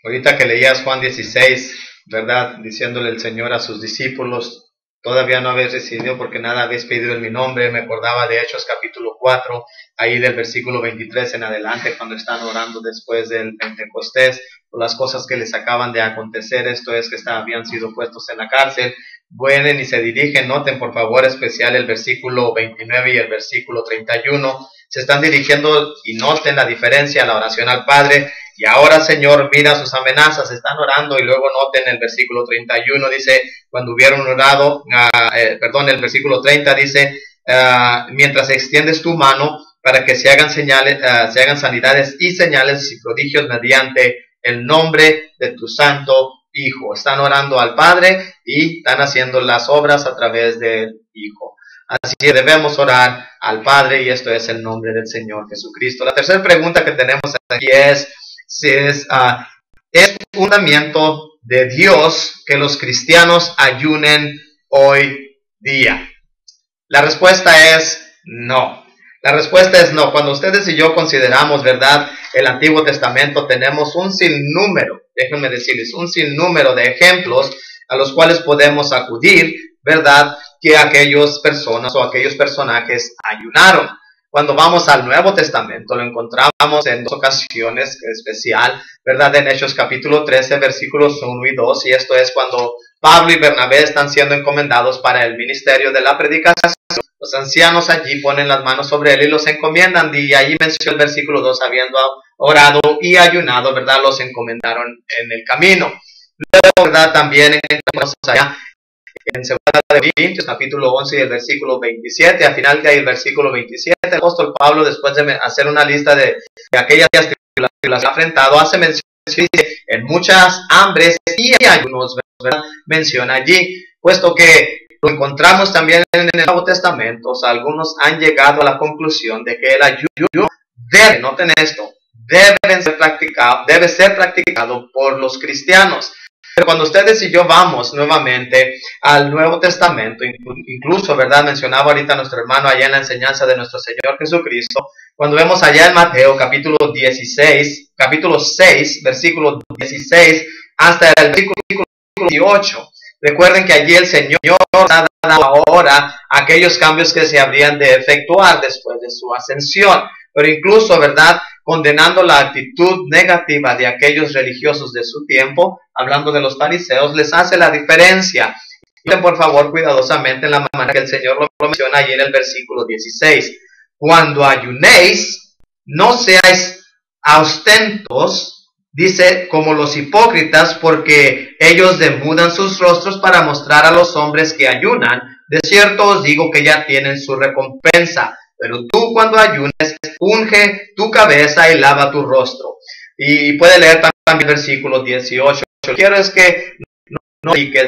Ahorita que leías Juan 16, ¿verdad? Diciéndole el Señor a sus discípulos, todavía no habéis recibido porque nada habéis pedido en mi nombre. Me acordaba de Hechos capítulo 4, ahí del versículo 23 en adelante, cuando están orando después del Pentecostés, por las cosas que les acaban de acontecer. Esto es que habían sido puestos en la cárcel. Vienen y se dirigen, noten por favor especial el versículo 29 y el versículo 31. Se están dirigiendo y noten la diferencia en la oración al Padre. Y ahora, Señor, mira sus amenazas, están orando, y luego noten el versículo 31, dice, cuando hubieron orado, el versículo 30 dice, mientras extiendes tu mano para que se hagan sanidades y señales y prodigios mediante el nombre de tu santo Hijo. Están orando al Padre y están haciendo las obras a través del Hijo. Así que debemos orar al Padre, y esto es el nombre del Señor Jesucristo. La tercera pregunta que tenemos aquí es un mandamiento de Dios que los cristianos ayunen hoy día. La respuesta es no. La respuesta es no. Cuando ustedes y yo consideramos, ¿verdad?, el Antiguo Testamento, tenemos un sinnúmero, déjenme decirles, un sinnúmero de ejemplos a los cuales podemos acudir, ¿verdad?, que aquellas personas o aquellos personajes ayunaron. Cuando vamos al Nuevo Testamento, lo encontramos en dos ocasiones especial, ¿verdad? En Hechos capítulo 13, versículos 1 y 2, y esto es cuando Pablo y Bernabé están siendo encomendados para el ministerio de la predicación. Los ancianos allí ponen las manos sobre él y los encomiendan, y allí menciona el versículo 2, habiendo orado y ayunado, ¿verdad?, los encomendaron en el camino. Luego, ¿verdad?, también encontramos allá en 2 de Corintios, capítulo 11 y el versículo 27, al final del versículo 27, el apóstol Pablo, después de hacer una lista de aquellas tribulaciones que las ha enfrentado, hace mención en muchas hambres y ayunos, ¿verdad?, menciona allí, puesto que lo encontramos también en el Nuevo Testamento. O sea, algunos han llegado a la conclusión de que el ayuno debe, noten esto, debe ser practicado por los cristianos. Pero cuando ustedes y yo vamos nuevamente al Nuevo Testamento, incluso, ¿verdad?, mencionaba ahorita nuestro hermano allá en la enseñanza de nuestro Señor Jesucristo, cuando vemos allá en Mateo capítulo 6, versículo 16, hasta el versículo 18, recuerden que allí el Señor ha dado ahora aquellos cambios que se habrían de efectuar después de su ascensión, pero incluso, ¿verdad?, condenando la actitud negativa de aquellos religiosos de su tiempo, hablando de los fariseos, les hace la diferencia. Miren por favor cuidadosamente en la manera que el Señor lo menciona ahí en el versículo 16. Cuando ayunéis, no seáis austentos, dice, como los hipócritas, porque ellos demudan sus rostros para mostrar a los hombres que ayunan. De cierto os digo que ya tienen su recompensa. Pero tú, cuando ayunes, unge tu cabeza y lava tu rostro. Y puede leer también el versículo 18. Lo que quiero es que no y que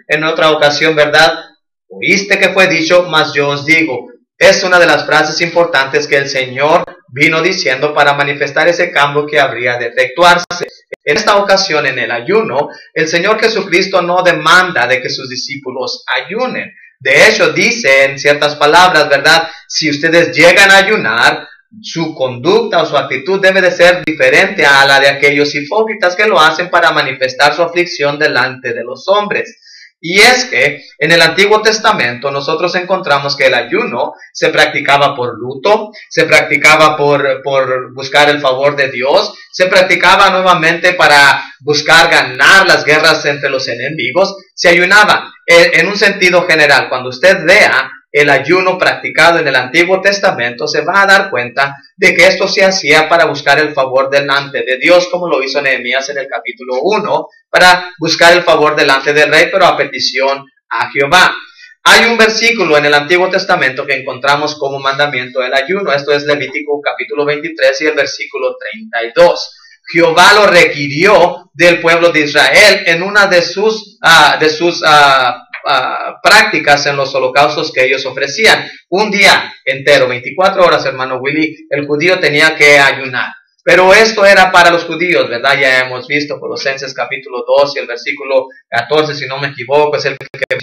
en otra ocasión, ¿verdad?, oíste que fue dicho, mas yo os digo. Es una de las frases importantes que el Señor vino diciendo para manifestar ese cambio que habría de efectuarse. En esta ocasión, en el ayuno, el Señor Jesucristo no demanda de que sus discípulos ayunen. De hecho, dice en ciertas palabras, ¿verdad?, si ustedes llegan a ayunar, su conducta o su actitud debe de ser diferente a la de aquellos hipócritas que lo hacen para manifestar su aflicción delante de los hombres. Y es que en el Antiguo Testamento nosotros encontramos que el ayuno se practicaba por luto, se practicaba por buscar el favor de Dios, se practicaba nuevamente para buscar ganar las guerras entre los enemigos, se ayunaba. En un sentido general, cuando usted vea el ayuno practicado en el Antiguo Testamento, se va a dar cuenta de que esto se hacía para buscar el favor delante de Dios, como lo hizo Nehemías en el capítulo 1, para buscar el favor delante del rey, pero a petición a Jehová. Hay un versículo en el Antiguo Testamento que encontramos como mandamiento el ayuno. Esto es Levítico capítulo 23 y el versículo 32. Jehová lo requirió del pueblo de Israel en una de sus prácticas en los holocaustos que ellos ofrecían. Un día entero, 24 horas, hermano Willy, el judío tenía que ayunar. Pero esto era para los judíos, ¿verdad? Ya hemos visto Colosenses capítulo 2 y el versículo 14, si no me equivoco, es el que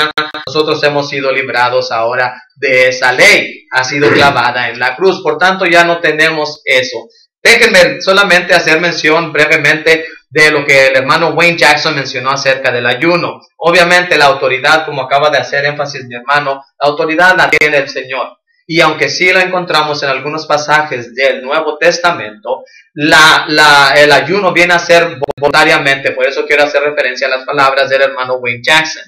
nosotros hemos sido librados ahora de esa ley. Ha sido clavada en la cruz, por tanto ya no tenemos eso. Déjenme solamente hacer mención brevemente de lo que el hermano Wayne Jackson mencionó acerca del ayuno. Obviamente la autoridad, como acaba de hacer énfasis mi hermano, la autoridad la tiene el Señor. Y aunque sí la encontramos en algunos pasajes del Nuevo Testamento, el ayuno viene a ser voluntariamente. Por eso quiero hacer referencia a las palabras del hermano Wayne Jackson.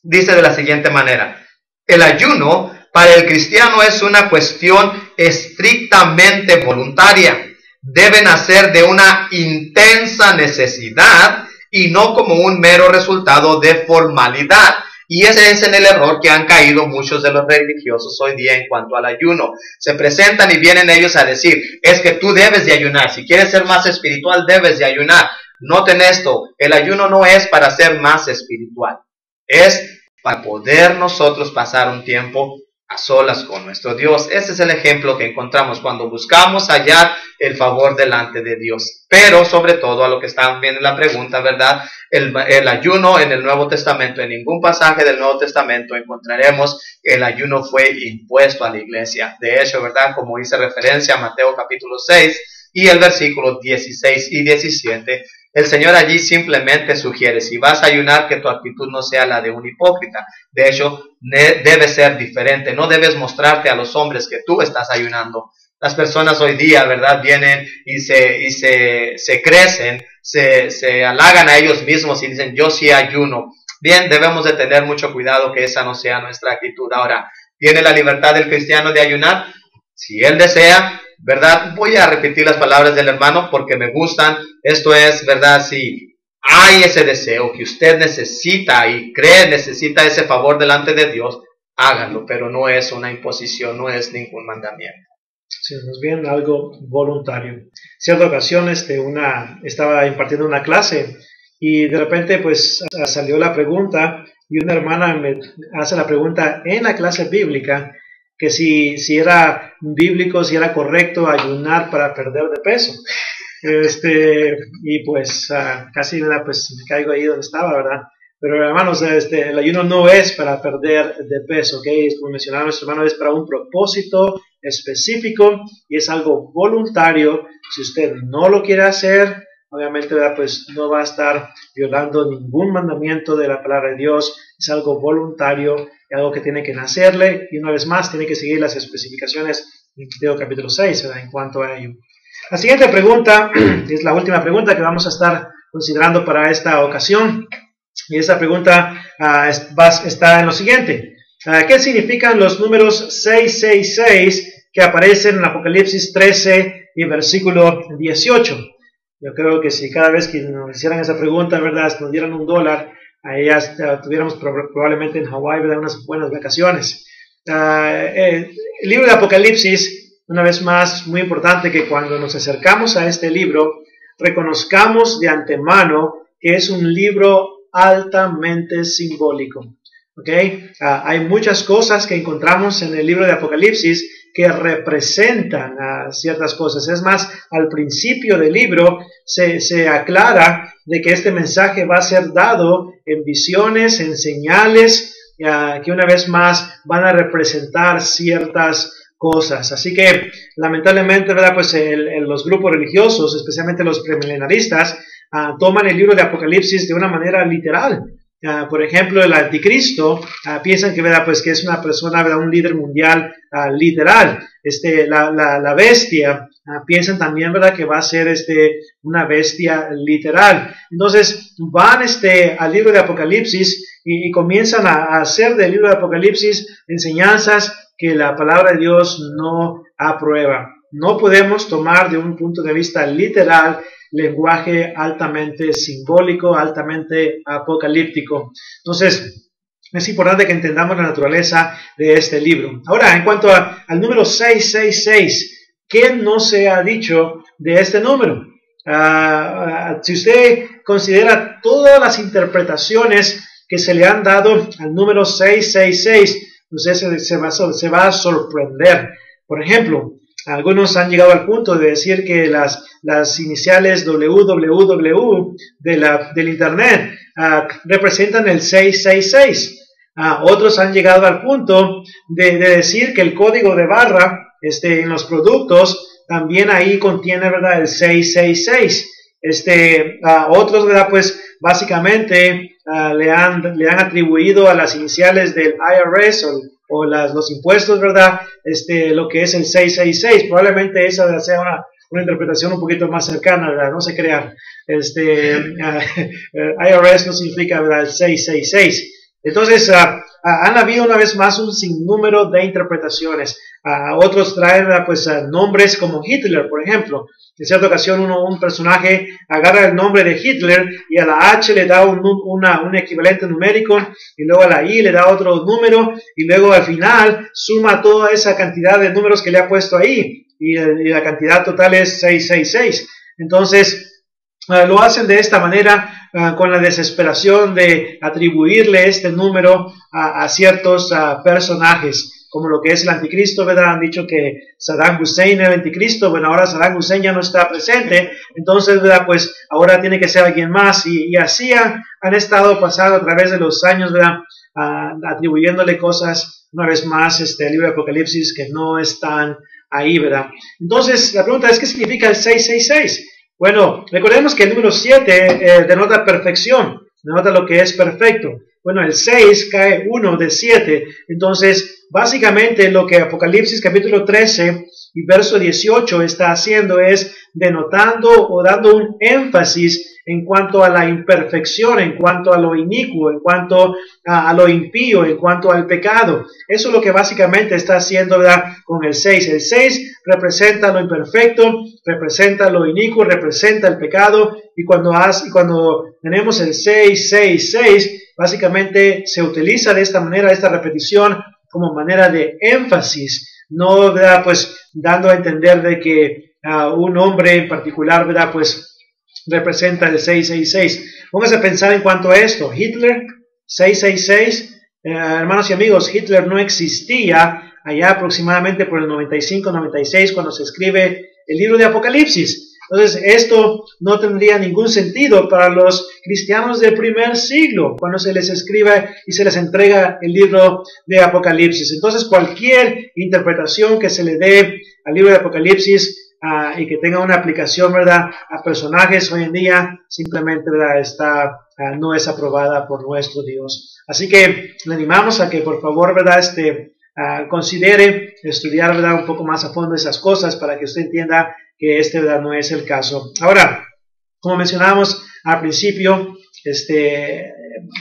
Dice de la siguiente manera: el ayuno para el cristiano es una cuestión estrictamente voluntaria. Debe nacer de una intensa necesidad y no como un mero resultado de formalidad. Y ese es en el error que han caído muchos de los religiosos hoy día en cuanto al ayuno. Se presentan y vienen ellos a decir, es que tú debes de ayunar. Si quieres ser más espiritual, debes de ayunar. Noten esto, el ayuno no es para ser más espiritual. Es para poder nosotros pasar un tiempo a solas con nuestro Dios. Ese es el ejemplo que encontramos cuando buscamos hallar el favor delante de Dios. Pero sobre todo a lo que están viendo en la pregunta, ¿verdad? El ayuno en el Nuevo Testamento, en ningún pasaje del Nuevo Testamento encontraremos que el ayuno fue impuesto a la iglesia. De hecho, ¿verdad? Como hice referencia a Mateo capítulo 6 y el versículo 16 y 17, el Señor allí simplemente sugiere, si vas a ayunar, que tu actitud no sea la de un hipócrita. De hecho, debe ser diferente. No debes mostrarte a los hombres que tú estás ayunando. Las personas hoy día, ¿verdad? Vienen y se crecen, se halagan a ellos mismos y dicen, yo sí ayuno. Bien, debemos de tener mucho cuidado que esa no sea nuestra actitud. Ahora, ¿tiene la libertad del cristiano de ayunar? Si él desea, ¿verdad? Voy a repetir las palabras del hermano porque me gustan. Esto es, ¿verdad? Si hay ese deseo que usted necesita y cree necesita ese favor delante de Dios, háganlo, pero no es una imposición, no es ningún mandamiento. Sí, más bien algo voluntario. Cierta ocasión estaba impartiendo una clase y de repente pues salió la pregunta y una hermana me hace la pregunta en la clase bíblica que si era bíblico, si era correcto ayunar para perder de peso. Y pues casi pues me caigo ahí donde estaba, ¿verdad? Pero hermanos, el ayuno no es para perder de peso, ¿ok? Como mencionaba nuestro hermano, es para un propósito específico y es algo voluntario. Si usted no lo quiere hacer, obviamente, ¿verdad? Pues no va a estar violando ningún mandamiento de la palabra de Dios. Es algo voluntario y algo que tiene que nacerle, y una vez más tiene que seguir las especificaciones de Mateo capítulo 6, ¿verdad? En cuanto a ello. La siguiente pregunta es la última pregunta que vamos a estar considerando para esta ocasión. Y esta pregunta está en lo siguiente. ¿Qué significan los números 666 que aparecen en Apocalipsis 13 y versículo 18? Yo creo que si cada vez que nos hicieran esa pregunta, ¿verdad?, nos dieran $1, a ellas tuviéramos probablemente en Hawái, ¿verdad?, unas buenas vacaciones. El libro de Apocalipsis, una vez más, muy importante que cuando nos acercamos a este libro, reconozcamos de antemano que es un libro altamente simbólico. ¿Okay? Hay muchas cosas que encontramos en el libro de Apocalipsis que representan ciertas cosas. Es más, al principio del libro se aclara de que este mensaje va a ser dado en visiones, en señales, que una vez más van a representar ciertas cosas. Así que, lamentablemente, ¿verdad?, pues los grupos religiosos, especialmente los premilenaristas, toman el libro de Apocalipsis de una manera literal. por ejemplo, el anticristo, piensan que, ¿verdad? Pues que es una persona, ¿verdad? Un líder mundial literal. La bestia, piensan también, ¿verdad? Que va a ser una bestia literal. Entonces van al libro de Apocalipsis y comienzan a hacer del libro de Apocalipsis enseñanzas que la palabra de Dios no aprueba. No podemos tomar de un punto de vista literal lenguaje altamente simbólico, altamente apocalíptico. Entonces, es importante que entendamos la naturaleza de este libro. Ahora, en cuanto al número 666, ¿qué no se ha dicho de este número? Si usted considera todas las interpretaciones que se le han dado al número 666, usted se va a sorprender. Por ejemplo, algunos han llegado al punto de decir que las iniciales www del Internet representan el 666. Otros han llegado al punto de decir que el código de barra en los productos también ahí contiene, ¿verdad?, el 666. Otros, ¿verdad?, pues básicamente le han atribuido a las iniciales del IRS o los impuestos, ¿verdad?, lo que es el 666. Probablemente esa sea una interpretación un poquito más cercana, ¿verdad? No se crean. IRS no significa, ¿verdad?, el 666. Entonces, han habido una vez más un sinnúmero de interpretaciones. Otros traen, pues, nombres como Hitler, por ejemplo. En cierta ocasión un personaje agarra el nombre de Hitler y a la H le da un equivalente numérico y luego a la I le da otro número y luego al final suma toda esa cantidad de números que le ha puesto ahí y la cantidad total es 666. Entonces lo hacen de esta manera con la desesperación de atribuirle este número a ciertos personajes, como lo que es el anticristo, ¿verdad? Han dicho que Saddam Hussein era el anticristo. Bueno, ahora Saddam Hussein ya no está presente, entonces, ¿verdad?, pues ahora tiene que ser alguien más, y así han estado pasando a través de los años, ¿verdad?, atribuyéndole cosas una vez más al libro de Apocalipsis que no están ahí, ¿verdad? Entonces la pregunta es, ¿qué significa el 666? Bueno, recordemos que el número 7 denota perfección, denota lo que es perfecto. Bueno, el 6 cae 1 de 7, entonces básicamente lo que Apocalipsis capítulo 13 y verso 18 está haciendo es denotando o dando un énfasis en cuanto a la imperfección, en cuanto a lo inicuo, en cuanto a lo impío, en cuanto al pecado. Eso es lo que básicamente está haciendo, ¿verdad?, con el 6. El 6 representa lo imperfecto, representa lo inicuo, representa el pecado, y cuando tenemos el 666, básicamente se utiliza de esta manera, esta repetición, como manera de énfasis, no, ¿verdad?, pues dando a entender de que un hombre en particular, ¿verdad?, pues representa el 666. Póngase a pensar en cuanto a esto. Hitler, 666, hermanos y amigos, Hitler no existía allá aproximadamente por el 95-96 cuando se escribe el libro de Apocalipsis. Entonces esto no tendría ningún sentido para los cristianos del primer siglo cuando se les escribe y se les entrega el libro de Apocalipsis. Entonces cualquier interpretación que se le dé al libro de Apocalipsis y que tenga una aplicación, ¿verdad?, a personajes hoy en día, simplemente, ¿verdad?, no es aprobada por nuestro Dios. Así que le animamos a que por favor, ¿verdad?, considere estudiar, ¿verdad?, un poco más a fondo esas cosas para que usted entienda que ¿verdad?, no es el caso. Ahora, como mencionábamos al principio,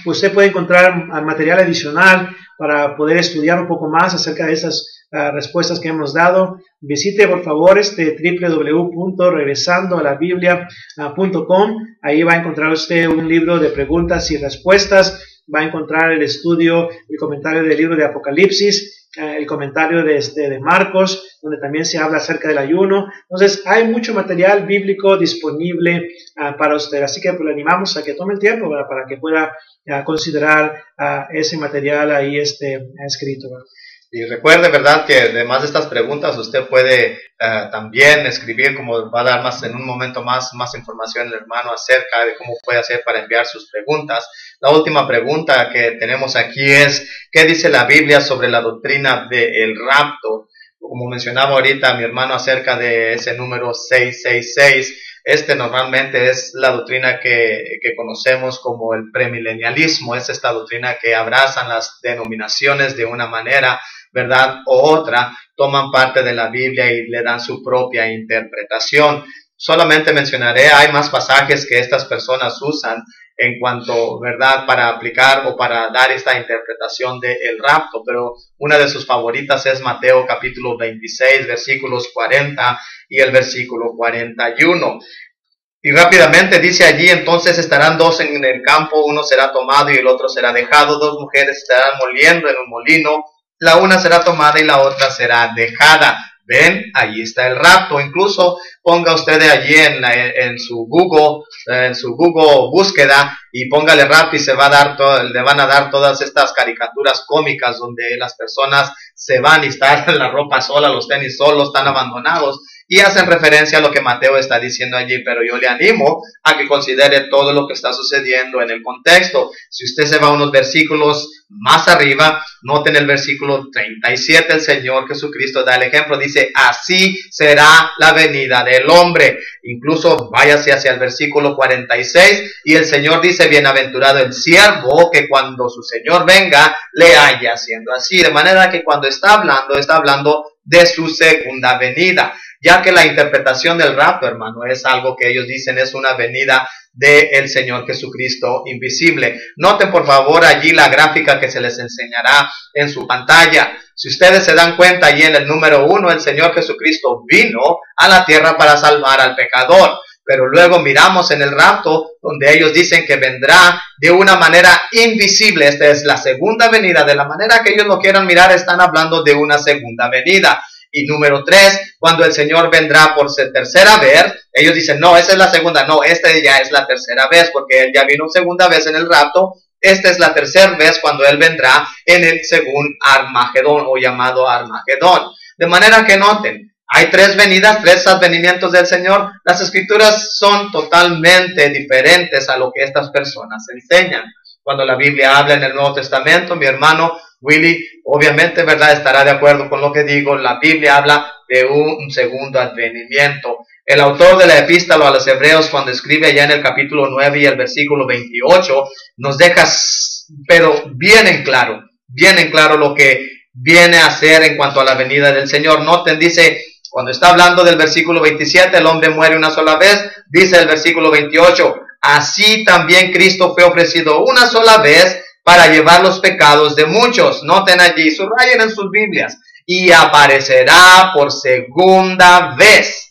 usted puede encontrar material adicional para poder estudiar un poco más acerca de esas respuestas que hemos dado. Visite por favor www.regresandoalabiblia.com. Ahí va a encontrar usted un libro de preguntas y respuestas. Va a encontrar el estudio, el comentario del libro de Apocalipsis, el comentario de Marcos, donde también se habla acerca del ayuno. Entonces hay mucho material bíblico disponible para usted, así que pues, le animamos a que tome el tiempo, ¿verdad?, para que pueda considerar ese material ahí escrito, ¿verdad? Y recuerde, ¿verdad?, que además de estas preguntas usted puede también escribir, como va a dar en un momento más información el hermano acerca de cómo puede hacer para enviar sus preguntas. La última pregunta que tenemos aquí es, ¿qué dice la Biblia sobre la doctrina del rapto? Como mencionaba ahorita mi hermano acerca de ese número 666, Normalmente es la doctrina que conocemos como el premilenialismo. Es esta doctrina que abrazan las denominaciones de una manera, ¿verdad?, o otra, toman parte de la Biblia y le dan su propia interpretación. Solamente mencionaré, hay más pasajes que estas personas usan en cuanto, ¿verdad?, para aplicar o para dar esta interpretación del rapto, pero una de sus favoritas es Mateo capítulo 26, versículos 40 y el versículo 41. Y rápidamente dice allí: entonces estarán dos en el campo, uno será tomado y el otro será dejado, dos mujeres estarán moliendo en un molino, la una será tomada y la otra será dejada. Ven, allí está el rapto. Incluso ponga usted allí en su Google búsqueda y póngale rapto y le van a dar todas estas caricaturas cómicas donde las personas se van y están en la ropa sola, los tenis solos, están abandonados, y hacen referencia a lo que Mateo está diciendo allí. Pero yo le animo a que considere todo lo que está sucediendo en el contexto. Si usted se va a unos versículos más arriba, noten el versículo 37, el Señor Jesucristo da el ejemplo, dice: así será la venida del hombre. Incluso váyase hacia el versículo 46 y el Señor dice: bienaventurado el siervo que cuando su Señor venga le haya haciendo así. De manera que cuando está hablando de su segunda venida, ya que la interpretación del rapto, hermano, es algo que ellos dicen es una venida del Señor Jesucristo invisible. Noten por favor allí la gráfica que se les enseñará en su pantalla. Si ustedes se dan cuenta, allí en el número 1, el Señor Jesucristo vino a la tierra para salvar al pecador. Pero luego miramos en el rapto donde ellos dicen que vendrá de una manera invisible. Esta es la segunda venida. De la manera que ellos lo quieran mirar, están hablando de una segunda venida. Y número 3, cuando el Señor vendrá por tercera vez, ellos dicen: no, esa es la segunda, no, esta ya es la tercera vez, porque Él ya vino segunda vez en el rapto. Esta es la tercera vez cuando Él vendrá en el segundo Armagedón, o llamado Armagedón. De manera que noten, hay 3 venidas, 3 advenimientos del Señor. Las Escrituras son totalmente diferentes a lo que estas personas enseñan. Cuando la Biblia habla en el Nuevo Testamento, mi hermano Willy, obviamente, ¿verdad?, estará de acuerdo con lo que digo. La Biblia habla de un segundo advenimiento. El autor de la epístola a los Hebreos, cuando escribe allá en el capítulo 9 y el versículo 28, nos deja, pero bien en claro lo que viene a ser en cuanto a la venida del Señor. Noten, dice, cuando está hablando del versículo 27, el hombre muere una sola vez, dice el versículo 28, así también Cristo fue ofrecido una sola vez para llevar los pecados de muchos. Noten allí, subrayen en sus Biblias, y aparecerá por segunda vez,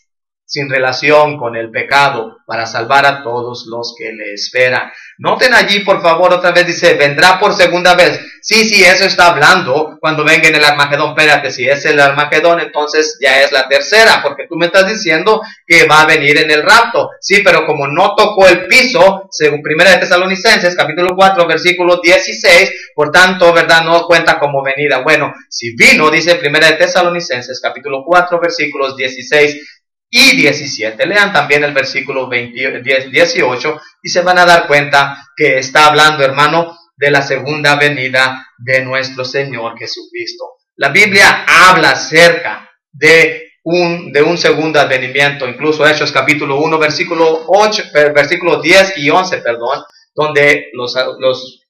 sin relación con el pecado, para salvar a todos los que le esperan. Noten allí, por favor, otra vez dice, vendrá por segunda vez. Sí, eso está hablando cuando venga en el Armagedón. Espérate, si es el Armagedón, entonces ya es la tercera, porque tú me estás diciendo que va a venir en el rapto. Sí, pero como no tocó el piso, según 1 de Tesalonicenses, capítulo 4, versículo 16, por tanto, ¿verdad?, no cuenta como venida. Bueno, si vino, dice 1 de Tesalonicenses, capítulo 4, versículos 16 y 17. Lean también el versículo 18 y se van a dar cuenta que está hablando, hermano, de la segunda venida de nuestro Señor Jesucristo. La Biblia habla acerca de un segundo advenimiento, incluso Hechos capítulo 1, versículo 10 y 11, donde los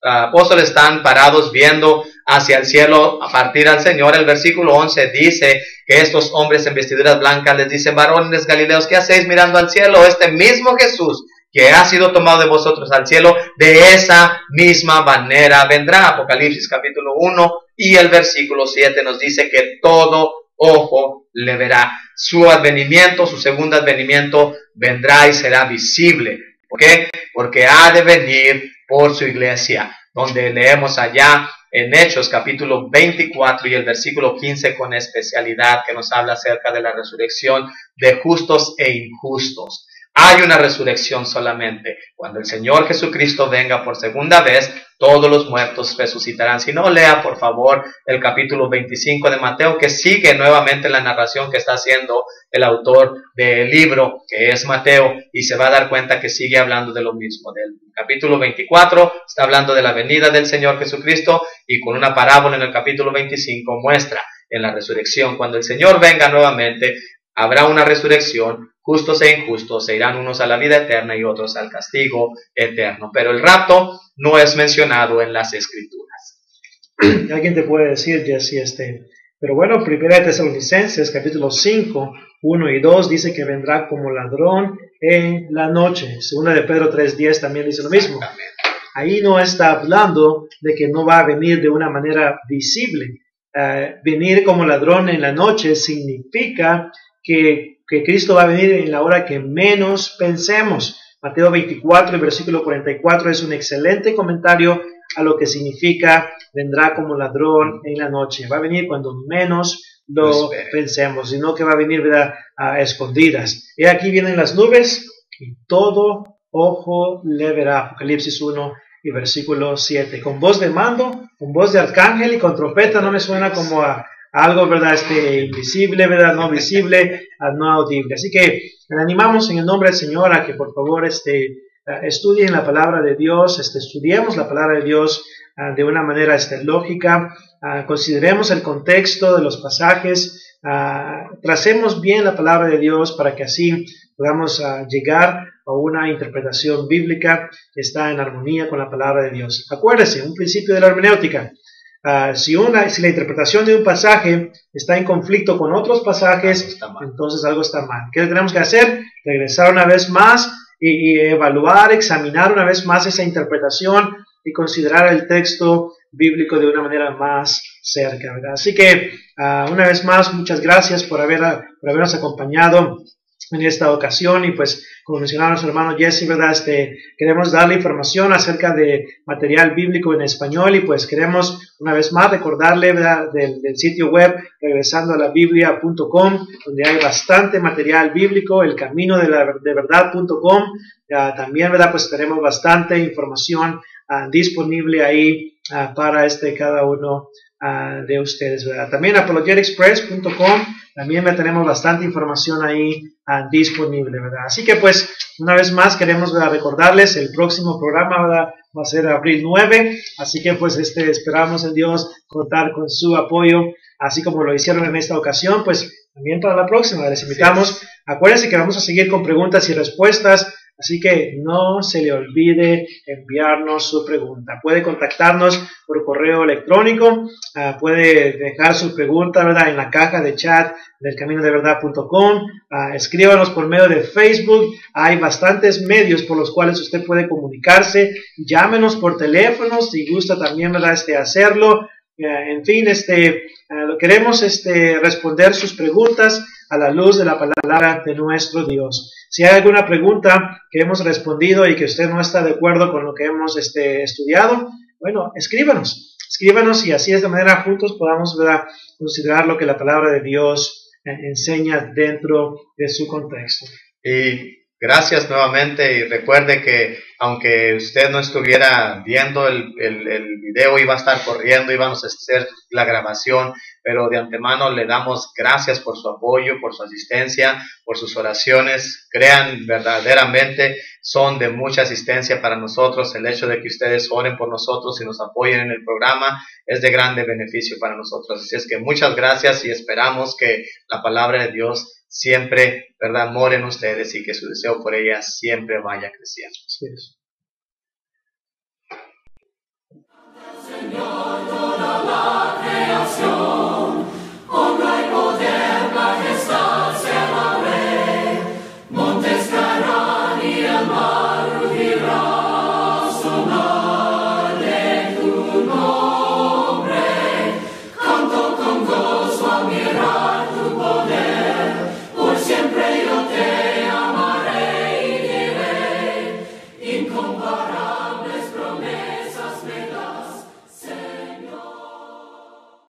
apóstoles están parados viendo hacia el cielo a partir al Señor. El versículo 11 dice que estos hombres en vestiduras blancas les dicen: varones galileos, ¿qué hacéis mirando al cielo? Este mismo Jesús que ha sido tomado de vosotros al cielo, de esa misma manera vendrá. Apocalipsis capítulo 1 y el versículo 7 nos dice que todo ojo le verá. Su advenimiento, su segundo advenimiento vendrá y será visible. ¿Por qué? Porque ha de venir por su iglesia, donde leemos allá en Hechos capítulo 24 y el versículo 15 con especialidad, que nos habla acerca de la resurrección de justos e injustos. Hay una resurrección solamente. Cuando el Señor Jesucristo venga por segunda vez, todos los muertos resucitarán. Si no, lea por favor el capítulo 25 de Mateo, que sigue nuevamente la narración que está haciendo el autor del libro, que es Mateo, y se va a dar cuenta que sigue hablando de lo mismo. Del capítulo 24 está hablando de la venida del Señor Jesucristo, y con una parábola en el capítulo 25 muestra en la resurrección, cuando el Señor venga nuevamente, habrá una resurrección, justos e injustos se irán unos a la vida eterna y otros al castigo eterno. Pero el rapto no es mencionado en las Escrituras. Alguien te puede decir, Jesse, pero bueno, 1 Tesalonicenses, capítulo 5, 1 y 2, dice que vendrá como ladrón en la noche. 2 de Pedro 3:10 también dice lo mismo. Ahí no está hablando de que no va a venir de una manera visible. Venir como ladrón en la noche significa que Cristo va a venir en la hora que menos pensemos. Mateo 24, el versículo 44 es un excelente comentario a lo que significa vendrá como ladrón en la noche. Va a venir cuando menos lo pensemos, sino que va a venir, ¿verdad?, a escondidas. Y aquí vienen las nubes y todo ojo le verá. Apocalipsis 1 y versículo 7. Con voz de mando, con voz de arcángel y con trompeta. No me suena como a algo, ¿verdad?, invisible, ¿verdad?, no visible, no audible. Así que le animamos en el nombre del Señor a que por favor estudien la palabra de Dios, estudiemos la palabra de Dios de una manera lógica, consideremos el contexto de los pasajes, tracemos bien la palabra de Dios para que así podamos llegar a una interpretación bíblica que está en armonía con la palabra de Dios. Acuérdese, un principio de la hermenéutica. Si la interpretación de un pasaje está en conflicto con otros pasajes, entonces algo está mal. ¿Qué tenemos que hacer? Regresar una vez más y evaluar, examinar una vez más esa interpretación y considerar el texto bíblico de una manera más cerca, ¿verdad? Así que una vez más, muchas gracias por habernos acompañado en esta ocasión. Y pues, como mencionaba nuestro hermano Jesse, ¿verdad?, queremos darle información acerca de material bíblico en español, y pues queremos una vez más recordarle, ¿verdad?, del sitio web regresando a la biblia.com, donde hay bastante material bíblico, el camino de verdad.com, también, ¿verdad?, pues tenemos bastante información disponible ahí para cada uno de ustedes, ¿verdad? También apologeticexpress.com, también tenemos bastante información ahí disponible, ¿verdad? Así que pues una vez más queremos, ¿verdad?, recordarles el próximo programa, ¿verdad?, va a ser abril 9, así que pues esperamos en Dios contar con su apoyo, así como lo hicieron en esta ocasión, pues también para la próxima les invitamos. Acuérdense que vamos a seguir con preguntas y respuestas, así que no se le olvide enviarnos su pregunta. Puede contactarnos por correo electrónico, puede dejar su pregunta, ¿verdad?, en la caja de chat del caminodeverdad.com, escríbanos por medio de Facebook. Hay bastantes medios por los cuales usted puede comunicarse. Llámenos por teléfono si gusta también, ¿verdad?, hacerlo. En fin, queremos responder sus preguntas a la luz de la palabra de nuestro Dios. Si hay alguna pregunta que hemos respondido y que usted no está de acuerdo con lo que hemos estudiado, bueno, escríbanos y así de esta manera juntos podamos, ¿verdad?, considerar lo que la palabra de Dios enseña dentro de su contexto. Y gracias nuevamente, y recuerde que aunque usted no estuviera viendo el video, iba a estar corriendo, íbamos a hacer la grabación, pero de antemano le damos gracias por su apoyo, por su asistencia, por sus oraciones. Crean, verdaderamente son de mucha asistencia para nosotros. El hecho de que ustedes oren por nosotros y nos apoyen en el programa es de grande beneficio para nosotros. Así es que muchas gracias, y esperamos que la palabra de Dios siempre, ¿verdad?, more en ustedes, y que su deseo por ella siempre vaya creciendo. Sí.